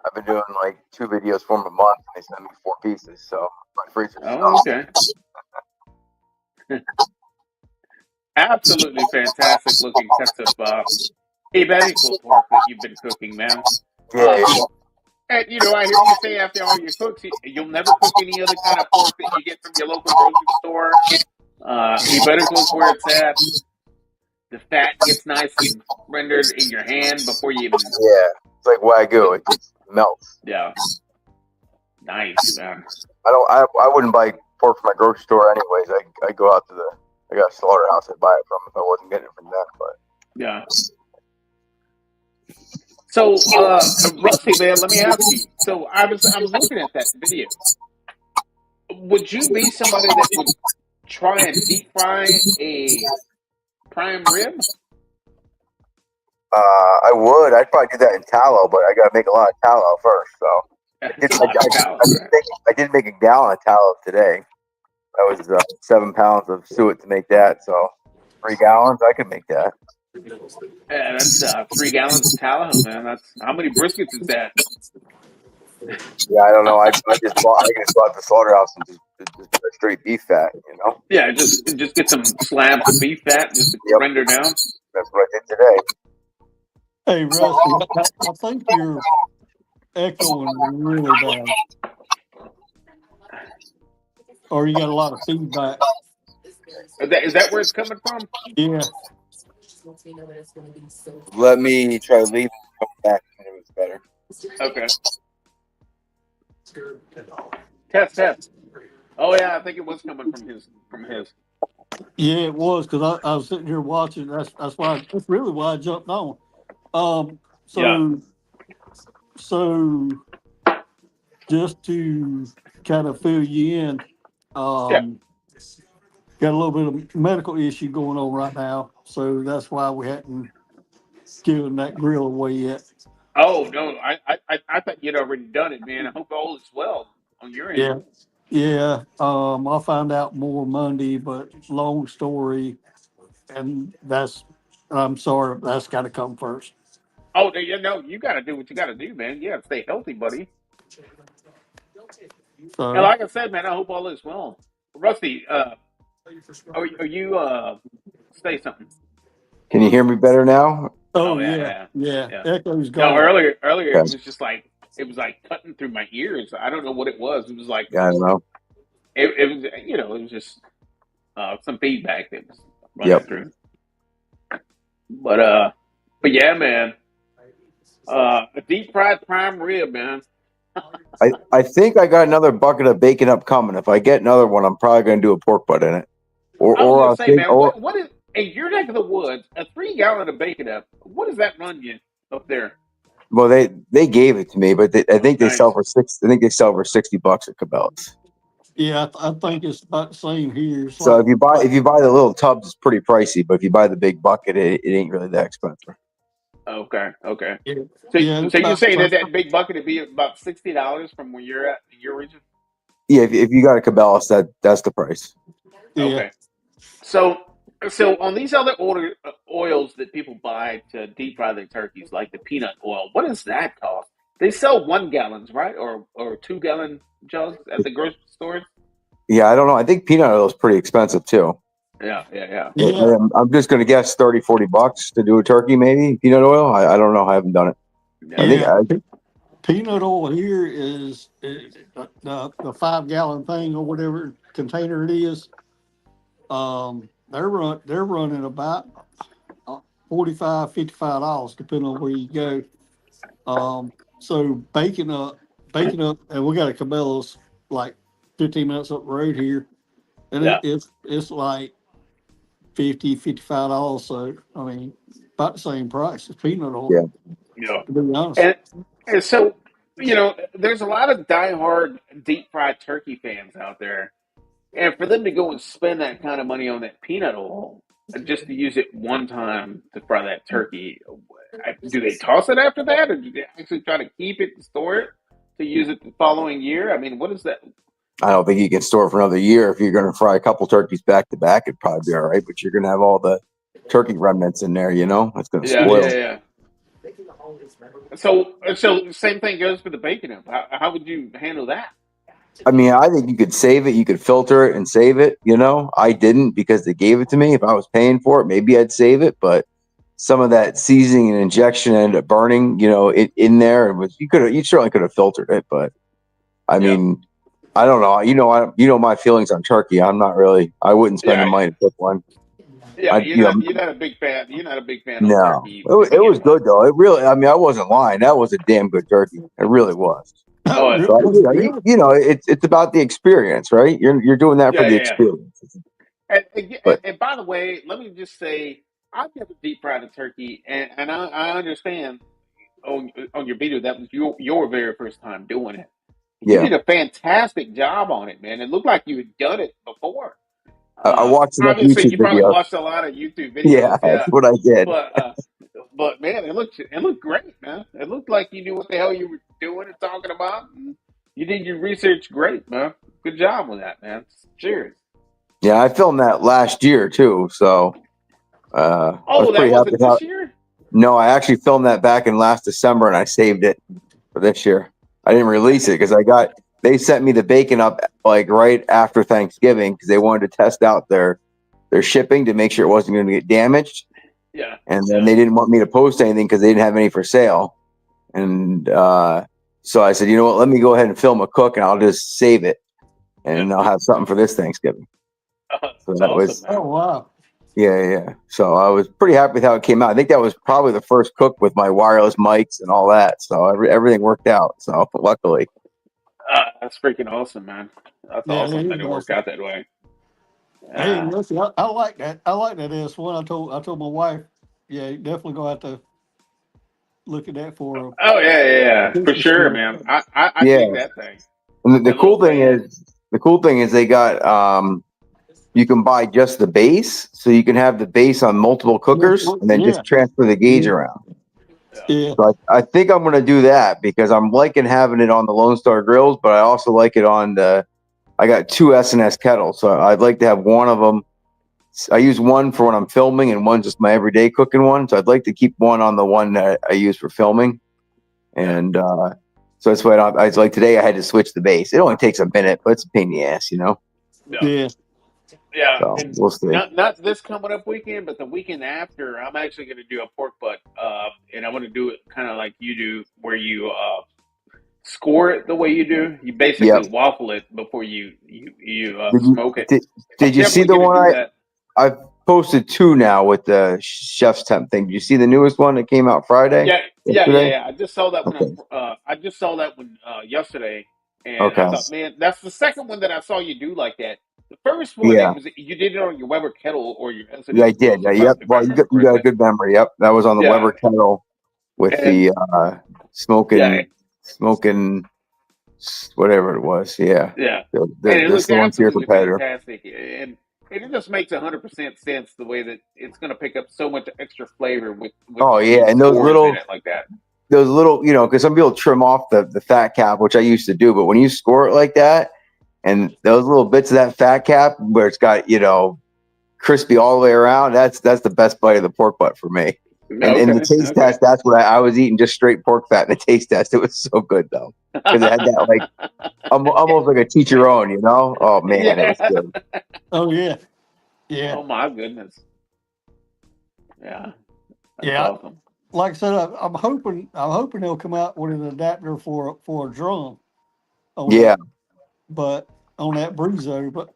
I've been doing like 2 videos for them a month, and they send me 4 pieces. So my freezer's okay. Absolutely fantastic looking cuts of Iberico pork that you've been cooking, man. Yeah. And, I hear you say after all your cooks, you'll never cook any other kind of pork that you get from your local grocery store. Iberico's where it's at. The fat gets nice and rendered in your hand before you even It's like Wagyu. It just melts. Yeah. Nice, man. I wouldn't buy pork from my grocery store anyways. I go out to I got a slaughterhouse I'd buy it from if I wasn't getting it from them. But Yeah. So, Rusty, man, let me ask you. So, I was looking at that video. Would you be somebody that would try and deep fry a prime rib? I would. I'd probably do that in tallow, but I got to make a lot of tallow first. So That's a lot of tallow, right? I did make a gallon of tallow today. That was 7 pounds of suet to make that. So 3 gallons, I could make that. Yeah, that's 3 gallons of tallow, man. That's how many briskets is that? Yeah, I don't know. I just go out to the slaughterhouse and just straight beef fat. You know. Yeah, just get some slabs of beef fat just to render down. That's what I did today. Hey, Rusty, I think you're echoing really bad. Or you got a lot of feedback. Is that where it's coming from? Yeah. Let me try to leave and come back and it was better. Okay. Test. Oh yeah, I think it was coming from his. Yeah, it was because I was sitting here watching. That's really why I jumped on. So just to kind of fill you in, got a little bit of medical issue going on right now, so that's why we hadn't given that grill away yet. Oh no, I thought you'd already done it, man. I hope all is well on your end. Yeah. I'll find out more Monday, but long story, and I'm sorry, that's got to come first. Oh, you know, you got to do what you got to do, man. You got to stay healthy, buddy. So, And like I said, man, I hope all is well. Rusty, are you say something? Can you hear me better now? oh Yeah. Echo's No, gone. earlier Okay. it was just like it was like cutting through my ears. I don't know what it was. It was like Yeah, I don't know. it was it was just some feedback that was running through. But yeah, man. A deep fried prime rib, man. I think I got another bucket of bacon up coming. If I get another one, I'm probably going to do a pork butt in it. I was gonna say, man, what is in your neck of the woods? A 3 gallon of bacon up. What does that run you up there? Well, they gave it to me, but I think they Nice. sell for $60 at Cabela's. Yeah, I think it's about the same here. It's So like, if you buy the little tubs, it's pretty pricey. But if you buy the big bucket, it ain't really that expensive. Okay. yeah, So it's you're about saying the that big bucket would be about $60 from where you're at in your region? Yeah, if you got a Cabela's, that's the price. yeah. Okay. So on these other oils that people buy to deep fry their turkeys, like the peanut oil, what does that cost? They sell 1 gallons, right, or 2 gallon jugs at the grocery stores. Yeah, I don't know. I think peanut oil is pretty expensive too. Yeah. I'm just going to guess $30-$40 to do a turkey, maybe peanut oil. I don't know. I haven't done it. Yeah. I think Peanut oil here is the 5 gallon thing or whatever container it is. They're running about $45-$55 depending on where you go. So baking up, and we got a Cabela's like 15 minutes up the road here, and Yeah. it's like $50-$55. So I mean, about the same price as peanut oil. Yeah. To be honest. And so, there's a lot of diehard deep fried turkey fans out there. And for them to go and spend that kind of money on that peanut oil just to use it one time to fry that turkey, do they toss it after that? Or do they actually try to keep it and store it to use it the following year? I mean, what is that? I don't think you can store it for another year. If you're going to fry a couple turkeys back to back, it'd probably be all right. But you're going to have all the turkey remnants in there, It's going to spoil. Yeah. So same thing goes for the bacon up. How would you handle that? I mean, I think you could save it. You could filter it and save it. I didn't because they gave it to me. If I was paying for it, maybe I'd save it. But some of that seasoning and injection ended up burning, it in there. It was you certainly could have filtered it. But I mean, I don't know. My feelings on turkey. I'm not really. I wouldn't spend the money to cook one. Yeah, I, you know, you're not a big fan. You're not a big fan of no, turkey to it begin was with. good though. It really, I mean, I wasn't lying. That was a damn good turkey. It really was. Oh, But Was it good? it's about the experience, right? You're doing that for yeah, the yeah. experience. And But by the way, let me just say, I've never deep fried a turkey, and I understand on your video that was your very first time doing it. You yeah, did a fantastic job on it, man. It looked like you had done it before. I watched enough Obviously, YouTube you probably videos. watched a lot of YouTube Yeah, videos, that's yeah. what I did. But man, it looked great, man. It looked like you knew what the hell you were doing and talking about. And you did your research great, man. Good job with that, man. Cheers. Yeah, I filmed that last year too, so I was Oh, that pretty happy wasn't with how. this year? No, I actually filmed that back in last December, and I saved it for this year. I didn't release it because they sent me the bacon up like right after Thanksgiving because they wanted to test out their shipping to make sure it wasn't going to get damaged, Yeah, and then yeah, they didn't want me to post anything because they didn't have any for sale, and so I said, you know what, let me go ahead and film a cook, and I'll just save it, yeah. and I'll have something for this Thanksgiving. So That's that awesome, was Oh man. wow. yeah. So I was pretty happy with how it came out. I think that was probably the first cook with my wireless mics and all that. So everything worked out. So luckily, That's freaking awesome, man. That's Yeah, that awesome is that it worked awesome. out that way. Hey, Uh, listen, I like that. I like that S1. I told my wife, yeah, you definitely gonna have to look at that for a oh yeah, for Christmas sure, gift. man. I yeah. dig that thing. And That little fan. the cool thing is they got you can buy just the base, so you can have the base on multiple cookers and then Yeah, just transfer the gauge yeah, around. Yeah, yeah. So I think I'm going to do that because I'm liking having it on the Lone Star grills, but I also like it on the. I got two S&S kettles, so I'd like to have one of them. I use one for when I'm filming and one just my everyday cooking one. So I'd like to keep one on the one that I use for filming. yeah, And so that's why I was like today I had to switch the base. It only takes a minute, but it's a pain in the ass, you know. yeah. Yeah. Yeah, So and we'll see. not this coming up weekend, but the weekend after, I'm actually going to do a pork butt, and I'm going to do it kind of like you do, where you score it the way you do. You Yep. basically waffle it before you Did you smoke it. did, I'm did you see definitely the going to one do that. I've posted two now with the chef's temp thing? Did you see the newest one that came out Friday? Yeah, yeah, yeah, Yesterday? yeah. I just saw that Okay. I just saw that one yesterday, and I Okay. thought, man, that's the second one that I saw you do like that. The first one, Yeah. it was you did it on your Weber kettle or your Yeah, SNS I did. grills, Yeah, if yep. if I Well, remember you got a correctly. good memory. Yep. That was on the Yeah, Weber kettle with and the yeah, smoking whatever it was. Yeah. yeah, and it This looks the one peer absolutely competitor. fantastic, and it just makes 100% sense the way that it's going to pick up so much extra flavor with Oh these yeah, and scores in it like that. those little, because some people trim off the fat cap, which I used to do, but when you score it like that, and those little bits of that fat cap where it's got crispy all the way around, that's the best bite of the pork butt for me. And in the Okay, taste okay. test, that's what I was eating, just straight pork fat in the taste test. It was so good though because it had that like almost like a teach your own, you know. Oh man, it was Yeah. good. Oh yeah. Yeah. Oh my goodness. Yeah, that's Yeah. awesome. Like I said, I'm hoping they'll come out with an adapter for a drum on Yeah, that, but on that Brizo. But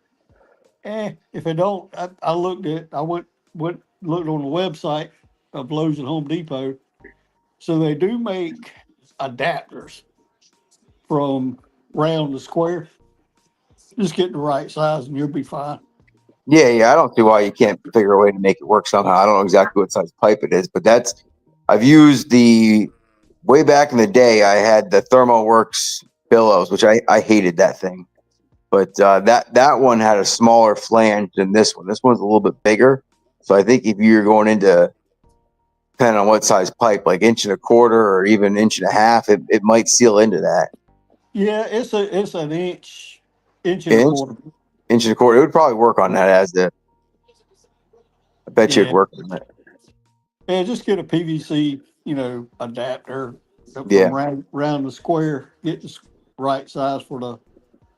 if they don't, I went looked on the website of Lowe's and Home Depot. So they do make adapters from round to square. Just get the right size and you'll be fine. yeah. I don't see why you can't figure a way to make it work somehow. I don't know exactly what size pipe it is, but I've used the way back in the day. I had the ThermoWorks billows, which I hated that thing. But that one had a smaller flange than this one. This one's a little bit bigger. So I think if you're going into, depending on what size pipe, like inch and a quarter or even inch and a half, it might seal into that Yeah, it's an inch and a inch, quarter. inch and a quarter. It would probably work on that as the. I bet you it'd Yeah. work on it. Yeah, just get a PVC, adapter from Yeah, round to square. Get the right size for the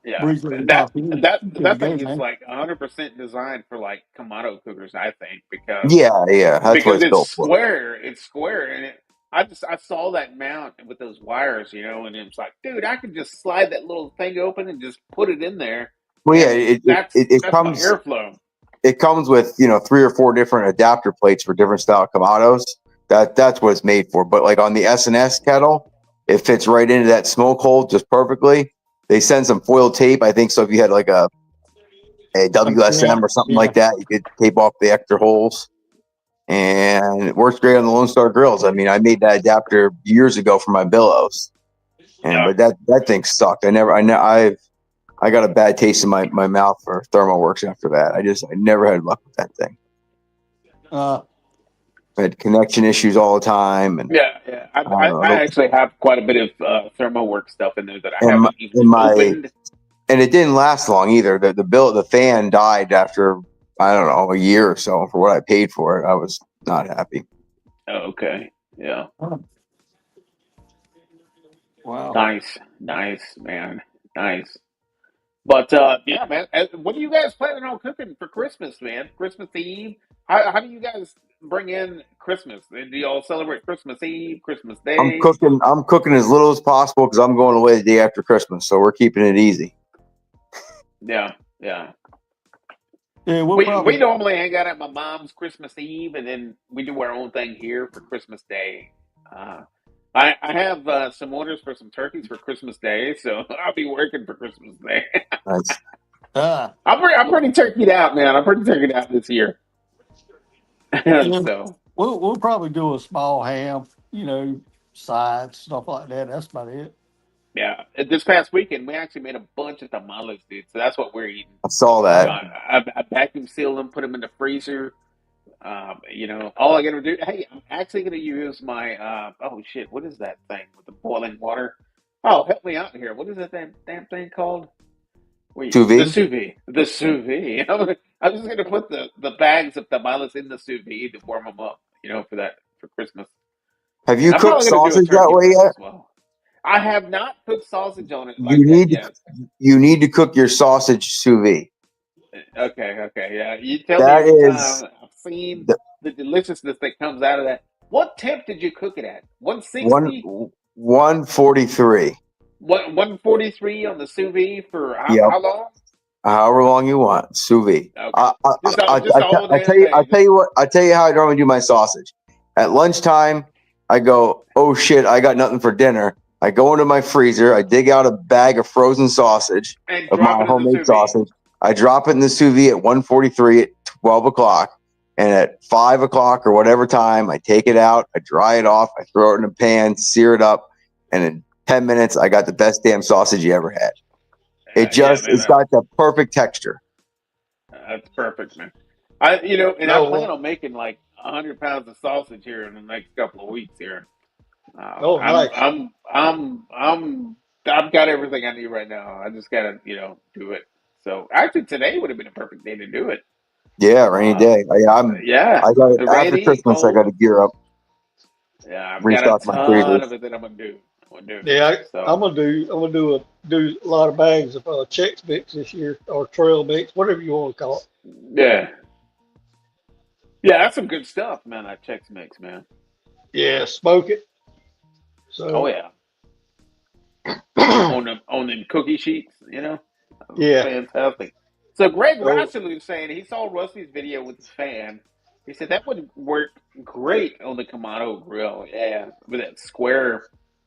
Yeah, breezer and that top end. that You can that go, thing is man. like 100% designed for like Kamado cookers, I think, yeah. That's what because it's it's built for. square. It's square, and I saw that mount with those wires, and it's like, dude, I could just slide that little thing open and just put it in there, Well, yeah, and it it, that's it, it that's my comes airflow. it comes with 3 or 4 different adapter plates for different style Kamados. That's what it's made for. But like on the S&S kettle, it fits right into that smoke hole just perfectly. They send some foil tape, I think. So if you had like a WSM or something like that, you could tape off the extra holes. And it works great on the Lone Star grills. I mean, I made that adapter years ago for my billows, but that thing sucked. I got a bad taste in my mouth for ThermoWorks after that. I never had luck with that thing. I had connection issues all the time, and I actually have quite a bit of ThermoWorks stuff in there that I and haven't even opened. And it didn't last long either. The fan died after, I don't know, a year or so for what I paid for it. I was not happy. Oh, okay. Yeah. Wow. Nice, man. Nice. But yeah, man. What are you guys planning on cooking for Christmas, man? Christmas Eve? How do you guys bring in Christmas? Do you all celebrate Christmas Eve, Christmas I'm Day? cooking as little as possible because I'm going away the day after Christmas, so we're keeping it easy. Yeah. Yeah, We normally hang out at my mom's Christmas Eve, and then we do our own thing here for Christmas Day. I have some orders for some turkeys for Christmas Day, so I'll be working for Christmas Day. Nice. I'm pretty turkeyed out, man. I'm pretty turkeyed out this year. So we'll probably do a small ham, sides, stuff like that. That's about it. yeah, this past weekend we actually made a bunch of tamales, dude. So that's what we're eating. I saw You that. know, I vacuum seal them, put them in the freezer. All I gotta do. Hey, I'm actually gonna use my. Oh shit! What is that thing with the boiling water? Oh, help me out here. What is that damn thing called? Wait, Sous the vide? sous vide. The sous vide. I'm just gonna put the bags of tamales in the sous vide to warm them up. For Christmas. Have you And I'm cooked probably gonna do a sausage that turkey way leg yet? as well. I have not put sausage on it like You that need yet. you need to cook your sausage sous vide. Okay, yeah. You tell me That every is time. I've seen the the deliciousness that comes out of that. What temp did you cook it at? one 160? 143. 143 on the sous vide for Yep. how long? However long you want, sous vide. Okay. Just the whole I damn tell you, thing. I tell you how I normally do my sausage. At lunchtime, I go, oh shit, I got nothing for dinner. I go into my freezer, I dig out a bag of frozen sausage And of drop my it in the homemade sous vide. sausage. I drop it in the sous vide at 143 at 12 o'clock. And at 5 o'clock or whatever time, I take it out, I dry it off, I throw it in a pan, sear it up, and in 10 minutes, I got the best damn sausage you ever had. Yeah, man, It's got the perfect texture. that's perfect, man. I No, plan on making like 100 pounds of sausage here in the next couple of weeks here. oh, nice. I've got everything I need right now. I just gotta, do it. So actually, today would have been a perfect day to do it. Yeah, rainy Uh, day. yeah, I got it after rainy, Christmas. I got to cold. gear up, Yeah, I've got a restock my ton freezers. of it that I'm gonna do. Yeah, I'm So gonna do a lot of bags of Chex Mix this year or Trail Mix, whatever you want to call it. yeah, yeah, that's some good stuff, man. That Chex Mix, man. Yeah, smoke it. Oh So yeah, on them cookie sheets, yeah, fantastic. So Greg so Rasmussen was saying he saw Rusty's video with his fan. He said that would work great on the Kamado grill. Yeah, with that square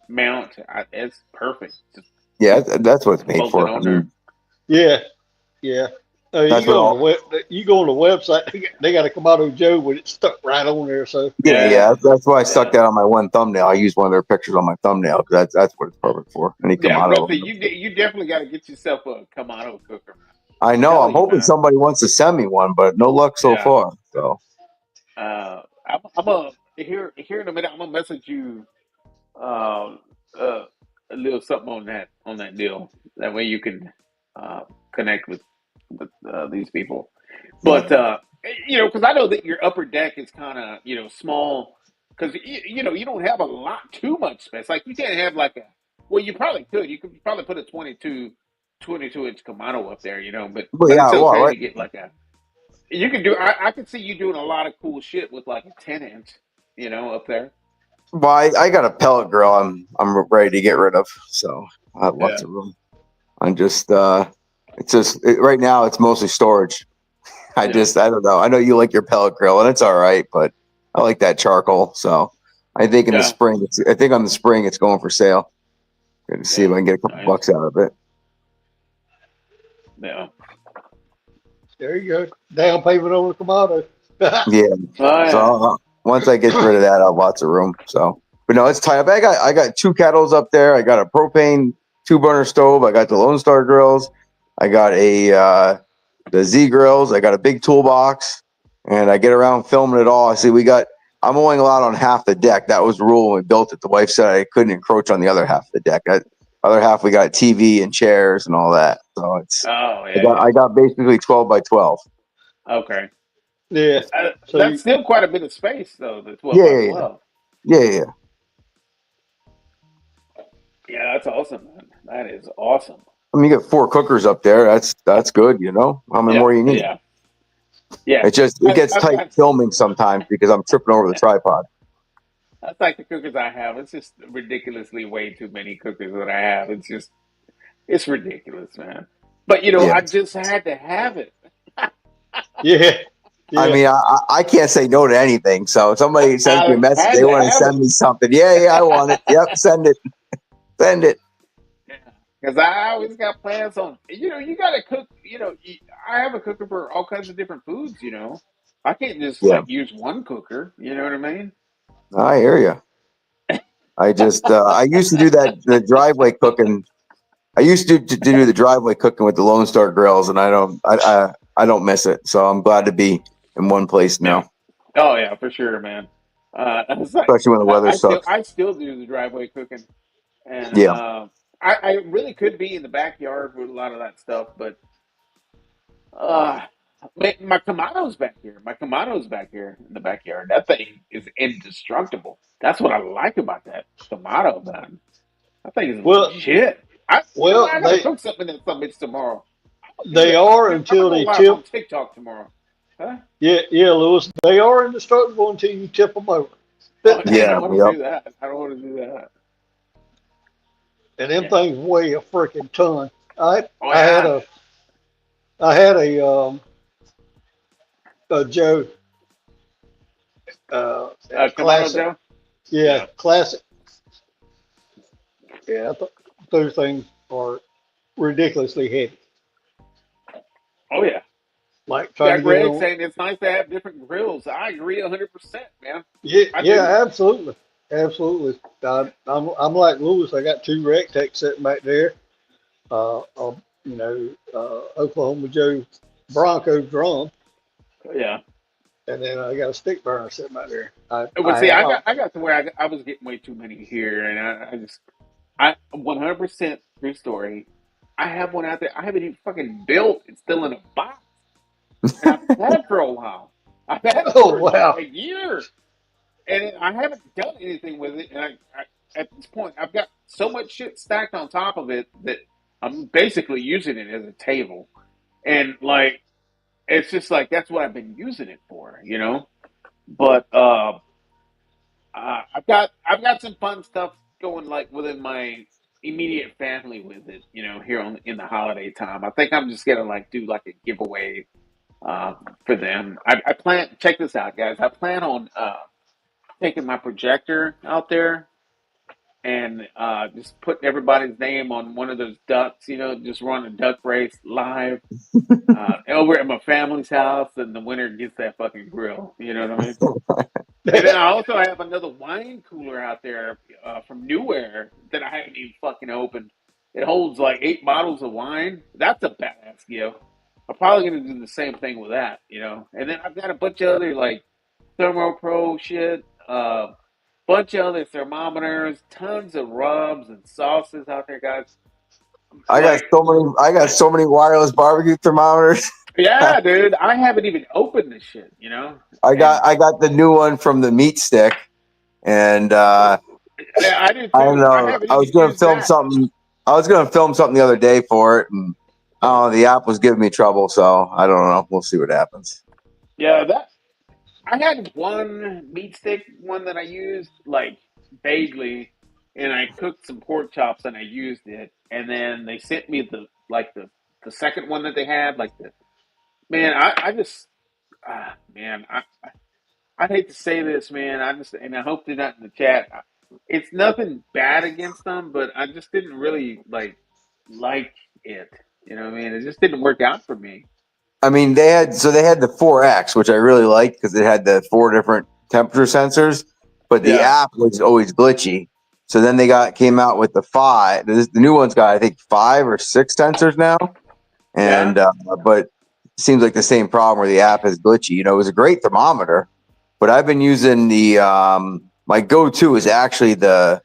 mount, it's perfect. Just Yeah, that's what it's made bolt it for. I on there. mean, yeah, yeah. that's You what go on the all. web, you go on the website. They got a Kamado Joe with it stuck right on there. So Yeah, That's why I stuck yeah, that on my one thumbnail. I used one of their pictures on my thumbnail because that's what it's perfect for. Any yeah. Kamado. Rusty, you definitely got to get yourself a Kamado cooker, man. I I'm know. I'm telling you, hoping man. somebody wants to send me one, but no luck so Yeah. far. So I'm a here in a minute. I'm gonna message you uh, uh, a little something on that deal. That way you can connect with these people. But because I know that your upper deck is kind of small because you don't have a lot too much space. Like you can't have like a well, you probably could. You could probably put a 22-inch Kamado up there, but yeah, it's well, okay right. to get like a you can do. I could see you doing a lot of cool shit with like a 10-inch, up there. Well, I got a pellet grill. I'm ready to get rid of. So I have lots Yeah. of room. I'm just right now it's mostly storage. Yeah. I don't know. I know you like your pellet grill, and it's all right, but I like that charcoal. So I think in the Yeah. spring, I think on the spring it's going for sale. Going to see if Yeah. I can get a couple Nice. bucks out of it. Yeah. There you go. Down payment on the Kamado. Yeah. Oh So yeah. once I get rid of that, I'll have lots of room. So, but no, it's tight. But I got two kettles up there. I got a propane two burner stove. I got the Lone Star grills. I got the Z grills. I got a big toolbox, and I get around filming it all. I see we got. I'm only allowed on half the deck. That was the rule when we built it. The wife said I couldn't encroach on the other half of the deck. Other half we got TV and chairs and all that. So it's Oh yeah. Yeah. I got basically 12 by 12. Okay. Yeah. So That's you, still quite a bit of space, though. The 12 Yeah, by yeah, 12. yeah, yeah, yeah. Yeah, that's awesome, man. That is awesome. I mean, you got four cookers up there. That's good. You know, how many Yeah, more you need? yeah, yeah. It gets I've tight got filming sometimes because I'm tripping over the tripod. that's like the cookers I have. It's just ridiculously way too many cookers that I have. It's ridiculous, man. But Yeah, I just had to have it. yeah, I yeah. mean, I can't say no to anything. So if somebody sends me a I message, had they to want to have send it. me something. Yeah, yeah, I want it. Yep, send it, send it. Yeah, because I always got plans on. You got to cook. I have a cooker for all kinds of different foods. I can't just Yeah, like use one cooker. You know what I mean? I hear you. I used to do that the driveway cooking. I used to do the driveway cooking with the Lone Star grills, and I don't miss it. So I'm glad to be in one place Yeah. now, Oh yeah, for sure, man. It's like especially when the weather sucks. I still do the driveway cooking, and Yeah, I really could be in the backyard with a lot of that stuff, but uh, my Kamado's back here. My Kamado's back here in the backyard. That thing is indestructible. That's what I like about that Kamado, man. That thing is Well, legit. well, I gotta cook something in some bitch tomorrow. I'm gonna do they that. are I'm gonna until go they live on tip. TikTok tomorrow. Huh? Yeah, yeah, Lewis. They are indestructible until you tip them over. Oh, I yeah, don't want to yep. do that. I don't want to do that. And them Yeah. things weigh a freaking ton. I Oh I had yeah. a I had a Joe Kamado classic. Joe. Yeah, Yeah. classic. Yeah, those things are ridiculously heavy. Oh yeah. Like trying to Got get it Greg on. saying it's nice to have different grills. I agree 100%, man. Yeah, I do. yeah, absolutely, absolutely. I'm like Lewis. I got two Rectex sitting back there. Oklahoma Joe Bronco drum, Yeah. and then I got a stick burner sitting back there. Well, I see, have I got to where I was getting way too many here, and I 100% true story. I have one out there. I haven't even fucking built. It's still in a box, and I've had it for a while. I've had it Oh for like wow! a year, and I haven't done anything with it. And at this point, I've got so much shit stacked on top of it that I'm basically using it as a table, and like it's just like that's what I've been using it for. But I've got some fun stuff going like within my immediate family with it. Here in the holiday time. I think I'm just gonna like do like a giveaway for them. I plan. Check this out, guys. I plan on taking my projector out there and just putting everybody's name on one of those ducks. Just run a duck race live over at my family's house, and the winner gets that fucking grill. You know what I mean? And then I also have another wine cooler out there from Newware that I haven't even fucking opened. It holds like 8 bottles of wine. That's a badass gift. I'm probably gonna do the same thing with that. And then I've got a bunch of other like Thermo Pro shit, bunch of other thermometers, tons of rubs and sauces out there, guys. Like, I got so many wireless barbecue thermometers. yeah, dude, I haven't even opened this shit. And I got the new one from the meat stick, and yeah, I do I don't too. I know. haven't even used that. I was gonna film something the other day for it, and the app was giving me trouble. So I don't know. We'll see what happens. Yeah, that I had one meat stick, one that I used like vaguely, and I cooked some pork chops and I used it. And then they sent me the second one that they had, like man, I just, man, I'd hate to say this, man. I just, and I hope they're not in the chat. It's nothing bad against them, but I just didn't really like it. You know what I mean? It just didn't work out for me. I mean, they had the 4X, which I really liked because it had the 4 different temperature sensors, but the Yeah, app was always glitchy. So then they came out with the 5. The new one's got I think 5 or 6 sensors now, yeah, and but it seems like the same problem where the app is glitchy. You know, it was a great thermometer, but I've been using the my go-to is actually the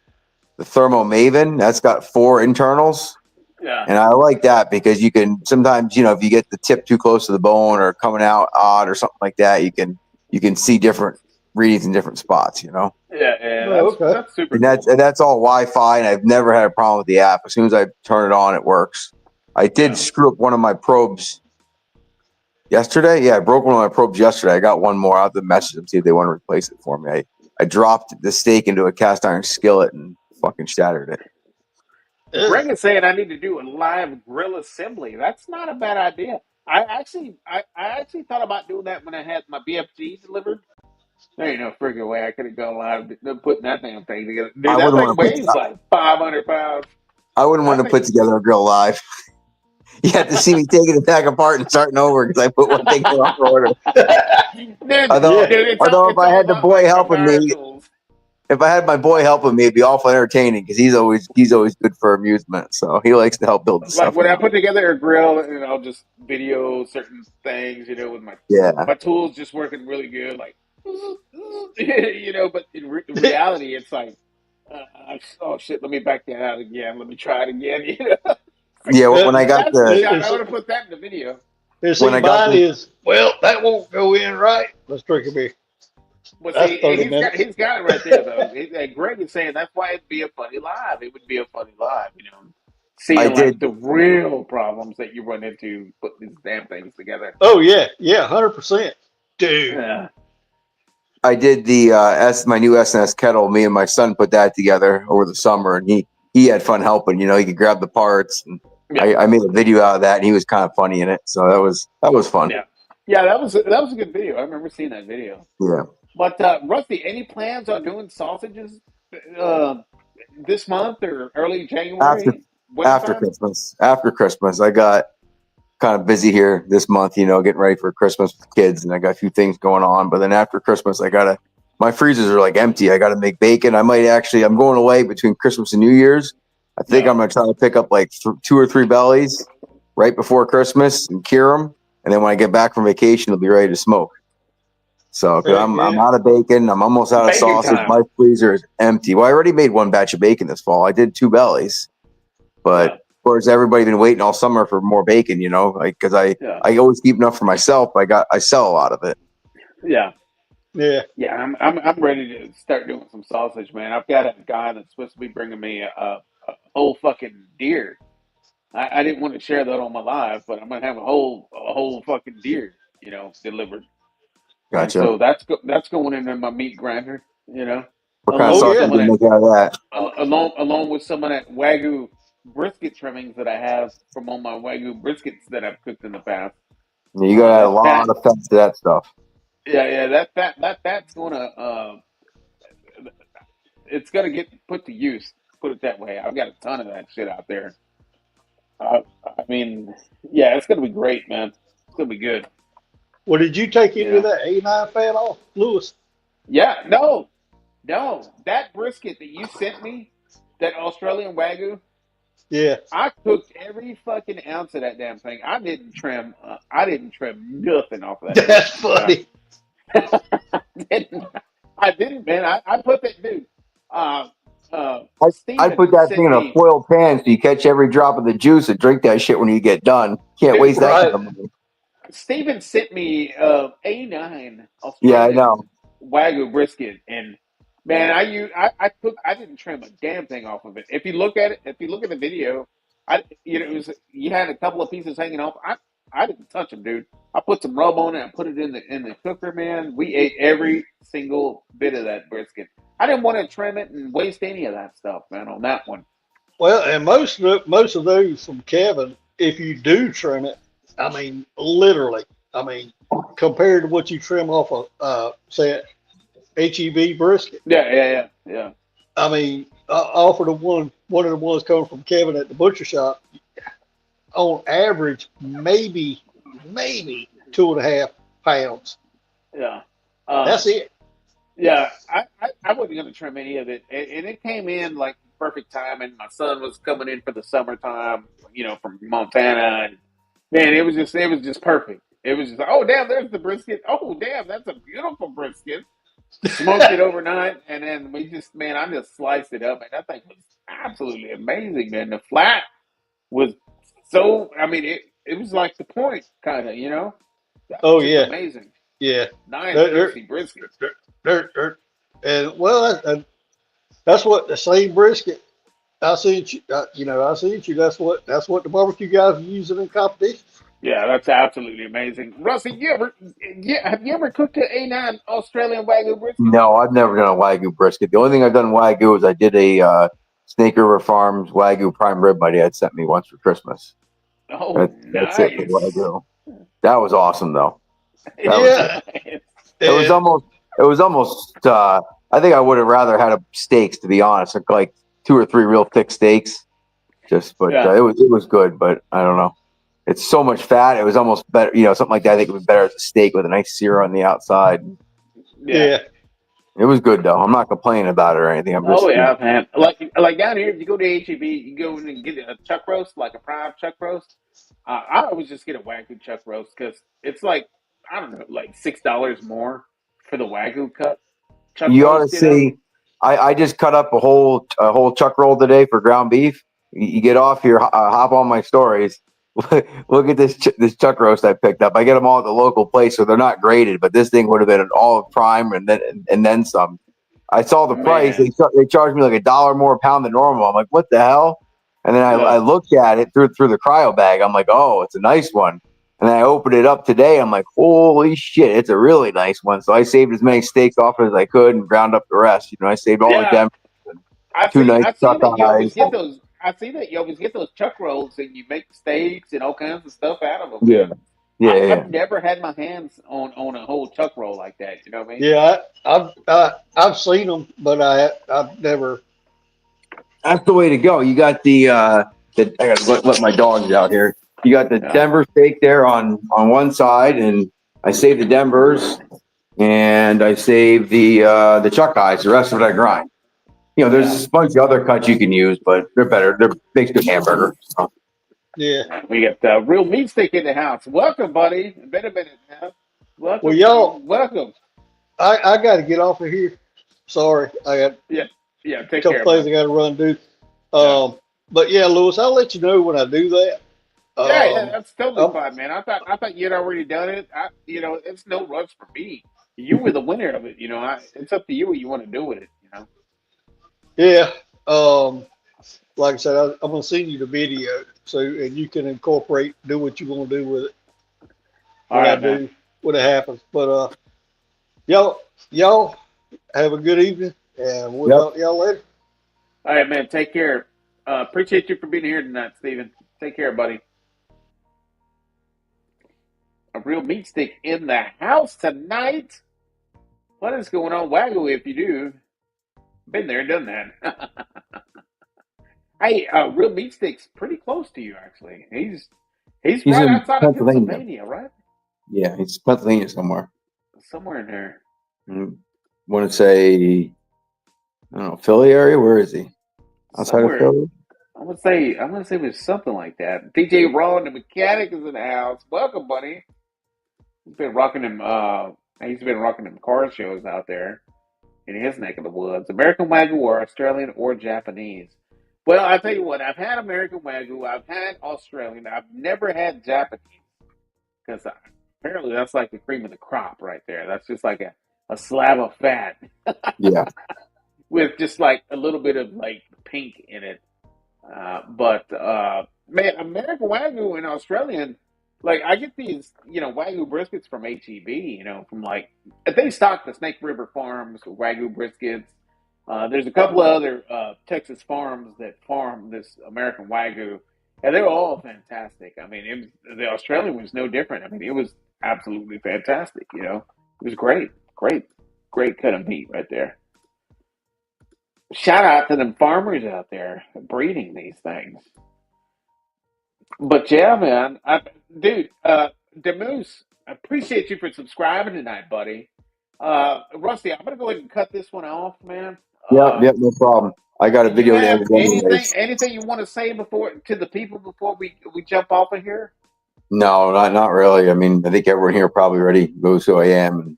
Thermo Maven. That's got 4 internals. yeah, And I like that because you can sometimes, if you get the tip too close to the bone or coming out odd or something like that, you can see different readings in different spots, yeah, yeah. Oh, okay. That's super And that's cool. and that's all Wi-Fi, and I've never had a problem with the app. As soon as I turn it on, it works. I did Yeah, screw up one of my probes yesterday. Yeah, I broke one of my probes yesterday. I got one more. I'll have to message them, see if they want to replace it for me. I dropped the steak into a cast iron skillet and fucking shattered it. Ugh. Greg is saying I need to do a live grill assembly. That's not a bad idea. I actually thought about doing that when I had my BFG delivered. There ain't no freaking way I could have gone live putting that damn thing together. I Dude, that wouldn't thing want to put weighs like 500 pounds. I wouldn't want That to put thing. together a grill live. You have to see me taking it back apart and starting over because I put one thing in the wrong order. dude, Although, Yeah. dude, although if it's I all had the about boy like the helping power me, tools. if I had my boy helping me, it'd be awful entertaining because he's always good for amusement. So he likes to help build the Like stuff. when I put together a grill and I'll just video certain things, with Yeah, my tools just working really good, like but in reality, it's like, oh shit, let me back that out again. Let me try it again. It's like, yeah. Uh, When I got that's the the shot. I it's, want to put that in the video. when see, I got mine the is, well, that won't go in right. Let's drink a beer. Well, That's see, 30 he's got minutes. he's got it right there though. Greg is saying that's why it'd be a funny live. It would be a funny live, I seeing like did the real problems that you run into putting these damn things together. Oh, yeah. Yeah, 100%. Dude. Yeah, I did the my new SNS kettle. Me and my son put that together over the summer, and he had fun helping. He could grab the parts, and yeah, I made a video out of that, and he was kind of funny in it. So that was fun. yeah, yeah. That was a good video. I remember seeing that video. Yeah. But Rusty, any plans on doing sausages uh, this month or early After January, after wintertime? Christmas, I got kind of busy here this month, getting ready for Christmas with the kids, and I got a few things going on. But then after Christmas, my freezers are like empty. I gotta make bacon. I'm going away between Christmas and New Year's. I think Yeah. I'm gonna try to pick up like 2 or 3 bellies right before Christmas and cure them, and then when I get back from vacation, they'll be ready to smoke. So, because Heck I'm yeah. out of bacon, I'm almost out of Bacon sausage. time. My freezer is empty. Well, I already made one batch of bacon this fall. I did 2 bellies. But Yeah, of course, everybody been waiting all summer for more bacon, like because yeah, I always keep enough for myself. I sell a lot of it. yeah. Yeah. Yeah, I'm ready to start doing some sausage, man. I've got a guy that's supposed to be bringing me a whole fucking deer. I didn't want to share that on my live, but I'm gonna have a whole fucking deer, delivered, and Gotcha. so that's going into my meat grinder, What kind of along Oh, with sausage yeah. some you of can that make out of that? along with some of that wagyu brisket trimmings that I have from all my wagyu briskets that I've cooked in the past. You gotta add a That fat, lot of fat to that stuff. yeah, that fat's gonna it's gonna get put to use. Put it that way. I've got a ton of that shit out there. I mean, yeah, it's gonna be great, man. It's gonna be good. Well, did you take You any of know. that A9 fat off, Lewis? Yeah. No. No. That brisket that you sent me, that Australian wagyu, Yeah. I cooked every fucking ounce of that damn thing. I didn't trim. I didn't trim nothing off of that That's brisket, man. funny. I didn't. I didn't, man. I put that dude. Uh, I put Steven that thing sent in a me. foil pan so you catch every drop of the juice and drink that shit when you get done. Can't waste that kind Right. of money. Steven sent me A9 Yeah, I Australian know. Wagyu brisket, and man, I cooked. I didn't trim a damn thing off of it. If you look at it, if you look at the video, you had a couple of pieces hanging off. I didn't touch them, dude. I put some rub on it. I put it in the cooker, man. We ate every single bit of that brisket. I didn't want to trim it and waste any of that stuff, man. On that one, Well, and most of those from Kevin, if you do trim it, I mean, literally. I mean, compared to what you trim off a, say, HEB brisket. Yeah, yeah, yeah, yeah. I mean, I offered one of the ones coming from Kevin at the butcher shop. On average, maybe 2.5 pounds. Yeah. That's it. Yeah, I wasn't gonna trim any of it, and it came in like perfect time. And my son was coming in for the summertime, from Montana, and man, it was just perfect. It was just like, oh damn, there's the brisket. Oh damn, that's a beautiful brisket. Smoked it overnight, and then I just sliced it up, and that thing was absolutely amazing, man. The flat was so, I mean, it was like the point, kind of, that was Oh just yeah, amazing. yeah. Nice, They're juicy brisket. they're and well, that's what the same brisket I seen. I seen you. That's what the barbecue guys are using in competition. Yeah, that's absolutely amazing. Rusty, have you ever cooked an A9 Australian Wagyu brisket? No, I've never done a Wagyu brisket. The only thing I've done Wagyu is I did a Snake River Farms Wagyu prime rib my dad sent me once for Christmas. Oh, That's it for nice. Wagyu. That was awesome though. That was good. Yeah, Nice. It was and almost. It was almost. I think I would have rather had a steaks to be honest, like two or three real thick steaks. But Yeah, it was good. But I don't know. It's so much fat. It was almost better. Something like that. I think it was better as a steak with a nice sear on the outside. yeah. yeah. It was good though. I'm not complaining about it or anything. I'm Oh just yeah, man. Like down here, if you go to HEB, you go in and get a chuck roast, like a prime chuck roast. I always just get a Wagyu chuck roast because it's like, I don't know, like $6 more for the Wagyu cut chuck you ought to roast. see. I just cut up a whole chuck roll today for ground beef. You get off here, hop on my stories. Look at this chuck roast I picked up. I get them all at the local place, so they're not graded. But this thing would have been an all prime and then some. I saw the price. Man, They charged me like $1 more a pound than normal. I'm like, what the hell? And then I yeah, looked at it through the cryo bag. I'm like, oh, it's a nice one. And then I opened it up today. I'm like, holy shit, it's a really nice one. So I saved as many steaks off as I could and ground up the rest. I saved all the yeah. Denver and two nice I see chuck that you always eyes. get those. I see that you always get those chuck rolls and you make steaks and all kinds of stuff out of them, Yeah, man. yeah, I've yeah. never had my hands on a whole chuck roll like that. You know what I mean? Yeah, I've seen them, but I've never. That's the way to go. You got I got to let my dogs out here. You got the Yeah, Denver steak there on one side, and I saved the Denvers, and I saved the chuck eyes. The rest of it I grind. yeah. There's a bunch of other cuts you can use, but they're better. They're makes good hamburger. So. Yeah. We got real meat stick in the house. Welcome, buddy. Been a minute now. Well, Welcome, y'all, welcome. I got to get off of here. Sorry, I got a Yeah, yeah. Take couple care, things bud. I got to run and do. Yeah, But yeah, Lewis, I'll let you know when I do that. yeah, yeah. Um, That's totally I'm, fine, man. I thought you'd already done it. It's no rush for me. You were the winner of it. It's up to you what you want to do with it. yeah. Um, like I said, I'm gonna send you the video and you can do what you want to do with it All when I right, man. do when it happens. But y'all have a good evening, and we'll Yep. talk to y'all later. All right, man. Take care. Appreciate you for being here tonight, Steven. Take care, buddy. A real meat stick in the house tonight. What is going on, Waggle? If you do, been there, done that. Hey, real meat stick's pretty close to you, actually. He's He's right in outside of Pennsylvania. Pennsylvania, right? Yeah, he's Pennsylvania somewhere. Somewhere in there. Want to say, I don't know, Philly area? Where is he? Outside of Somewhere. Philly? I'm gonna say it was something like that. DJ Ron, the mechanic, is in the house. Welcome, buddy. He's been rocking them. He's been rocking them car shows out there in his neck of the woods. American Wagyu or Australian or Japanese. Well, I tell you what, I've had American Wagyu, I've had Australian, I've never had Japanese because apparently that's like the cream of the crop right there. That's just like a slab of fat Yeah. with just like a little bit of like pink in it. But man, American Wagyu and Australian, like I get these, Wagyu briskets from HEB, from like they stock the Snake River Farms Wagyu briskets. There's a couple of other Texas farms that farm this American Wagyu, and they're all fantastic. I mean, the Australian was no different. I mean, absolutely fantastic. You know, it was great, great cut of meat right there. Shout out to them farmers out there breeding these things. But yeah, man, dude, Demoose, I appreciate you for subscribing tonight, buddy. Rusty, I'm gonna go ahead and cut this one off, man. Yep, no problem. I got a Did you video to have edit anyways. anything you want to say before to the people before we jump off of here? No, not really. I mean, I think everyone here probably already knows who I am and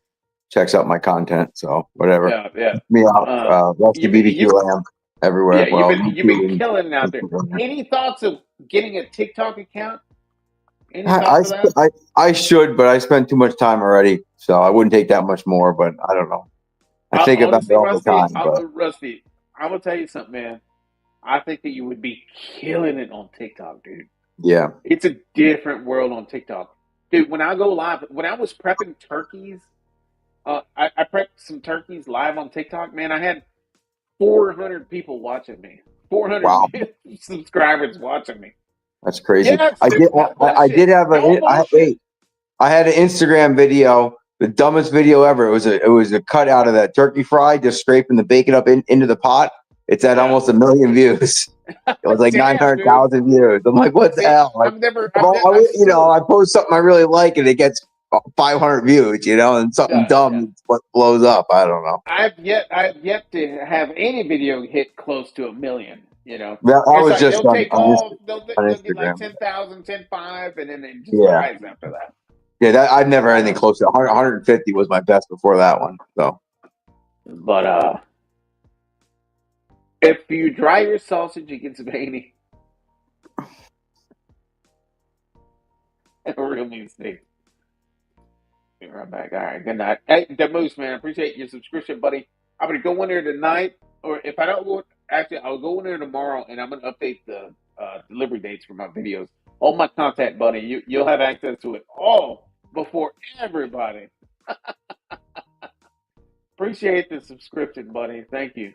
checks out my content. So whatever. Yeah. Me out. Rusty You've been, BBQ Lamb everywhere. yeah, Well, you've been YouTube killing it out and there. Any thoughts of getting a TikTok account? Any I, thoughts of that? I should, but I spend too much time already, so I wouldn't take that much more. But I don't know. I think about it Honestly, all the time. But Rusty, I'm gonna tell you something, man. I think that you would be killing it on TikTok, dude. yeah, It's a different world on TikTok, dude. When I go live, when I was prepping turkeys, I prepped some turkeys live on TikTok. Man, I had 400 people watching me. 400 wow, subscribers watching me. that's crazy. Yes, I dude. did. No I bullshit. did have No a. bullshit. I had an Instagram video, the dumbest video ever. It was a cut out of that turkey fry, just scraping the bacon up into the pot. It's at Yeah. almost 1 million views. It was like Damn, 900,000 views. I'm like, what the See, hell? Like, I post something I really like and it gets 500 views, and something dumb what blows up. I don't know. I've yet to have any video hit close to 1 million. That It's was like just they'll take off, on they'll get like Instagram. 10,000, 10,500, and then it just Yeah. dies after that. Yeah, I've never had anything close to 100, 150 was my best before that one. So, But if you dry your sausage, it gets veiny. Real mean steak. Be right back. All right, good night. Hey, the Moose, man, appreciate your subscription, buddy. I'm gonna go in there tonight, or if I don't go, actually, I'll go in there tomorrow, and I'm gonna update the delivery dates for my videos. All my content, buddy. You'll have access to it all before everybody. Appreciate the subscription, buddy. Thank you.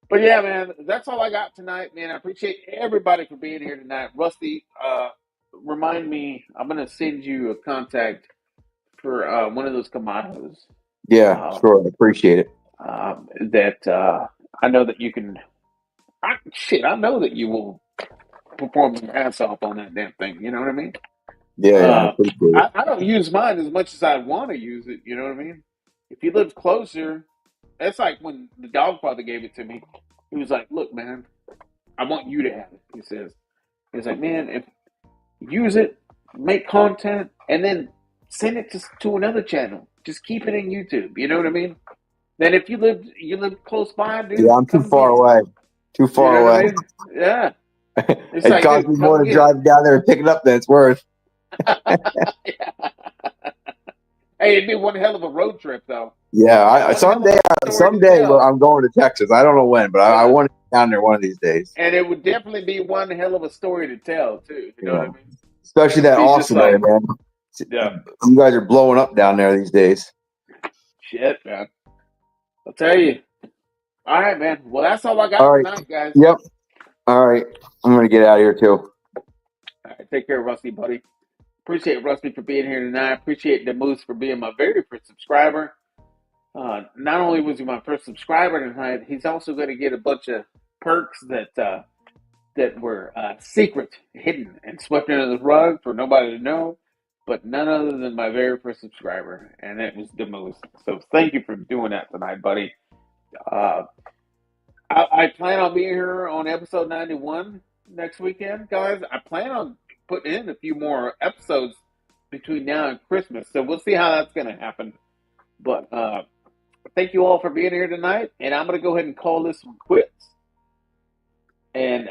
But yeah, man, that's all I got tonight, man. I appreciate everybody for being here tonight. Rusty, remind me, I'm gonna send you a contact for one of those Kamados. yeah, sure. I appreciate it. That I know that you can. I know that you will perform your ass off on that damn thing. You know what I mean? Yeah, I appreciate it. I don't use mine as much as I want to use it. You know what I mean? If you live closer, that's like when the dog father gave it to me. He was like, "Look, man, I want you to have it." He says, "He's like, man, if use it, make content, and then send it to another channel. Just keep it in YouTube. You know what I mean? Then if you live close by, dude, Yeah, I'm too far away. Too far away. I mean? Yeah. It's It like, costs dude, me more come to get drive down there and pick it up than it's worth. Hey, it'd be one hell of a road trip, though. Yeah, someday tell. I'm going to Texas. I don't know when, but I want to get down there one of these days. And it would definitely be one hell of a story to tell, too. You know what I mean? Especially that He's just Austin area, man. Yeah. You guys are blowing up down there these days. Shit, man. I'll tell you. All right, man. Well, that's all I got All right. tonight, guys. Yep. All right. I'm going to get out of here, too. All right, take care, Rusty, buddy. Appreciate Rusty for being here tonight. Appreciate the Moose for being my very first subscriber. Not only was he my first subscriber tonight, he's also going to get a bunch of perks that were secret, hidden, and swept under the rug for nobody to know, but none other than my very first subscriber, and it was the Moose. So thank you for doing that tonight, buddy. I plan on being here on episode 91 next weekend, guys. I plan on putting in a few more episodes between now and Christmas, so we'll see how that's going to happen. But thank you all for being here tonight, and I'm going to go ahead and call this one quits. And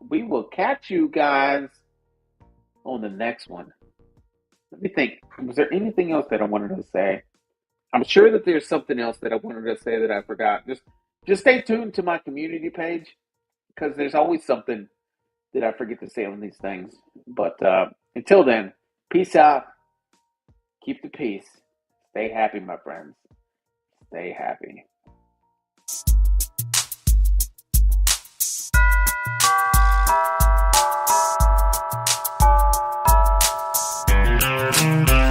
we will catch you guys on the next one. Let me think. Was there anything else that I wanted to say? I'm sure that there's something else that I wanted to say that I forgot. Just stay tuned to my community page, because there's always something that I forget to say on these things. But until then, peace out. Keep the peace. Stay happy, my friends. Stay happy. Thank you.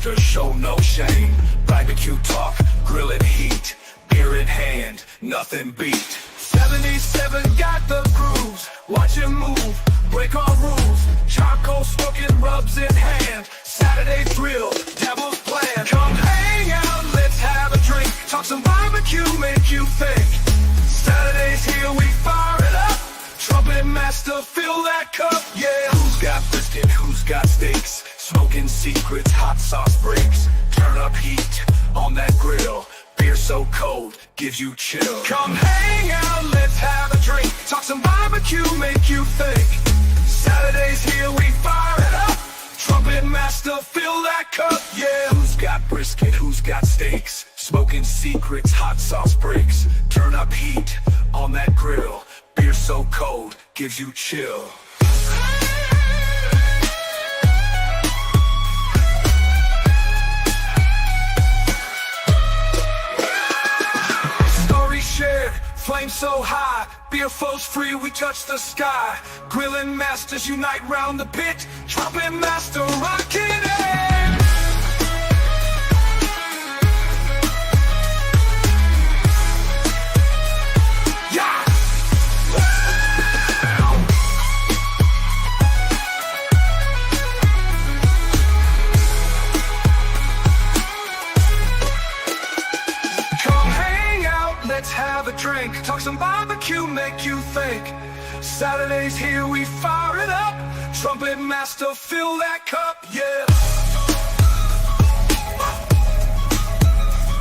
Trumpetmaster, show no shame. BBQ talk, grill and heat, beer in hand, nothing beat. 77 got the grooves, watch him move, break all rules. Charcoal smoking, rubs in hand, Saturday thrill, devil's plan. Come hang out, let's have a drink, talk some barbecue, make you think. Saturday's here, we fire it up, Trumpetmaster, fill that cup, yeah. Who's got brisket, who's got steaks, smoking secrets, hot sauce breaks. Turn up heat on that grill, beer so cold, gives you chill. Come hang out, let's have a drink, talk some barbecue, make you think. Saturday's here, we fire it up, Trumpetmaster, fill that cup, yeah. Who's got brisket, who's got steaks, smoking secrets, hot sauce breaks. Turn up heat on that grill, beer so cold, gives you chill. Flame so high, beer flows free, we touch the sky. Grilling masters unite round the pit, Trumpetmaster rockin' it. Yeah! Let's have a drink, talk some barbecue, make you think. Saturday's here, we fire it up, Trumpetmaster, fill that cup, yeah.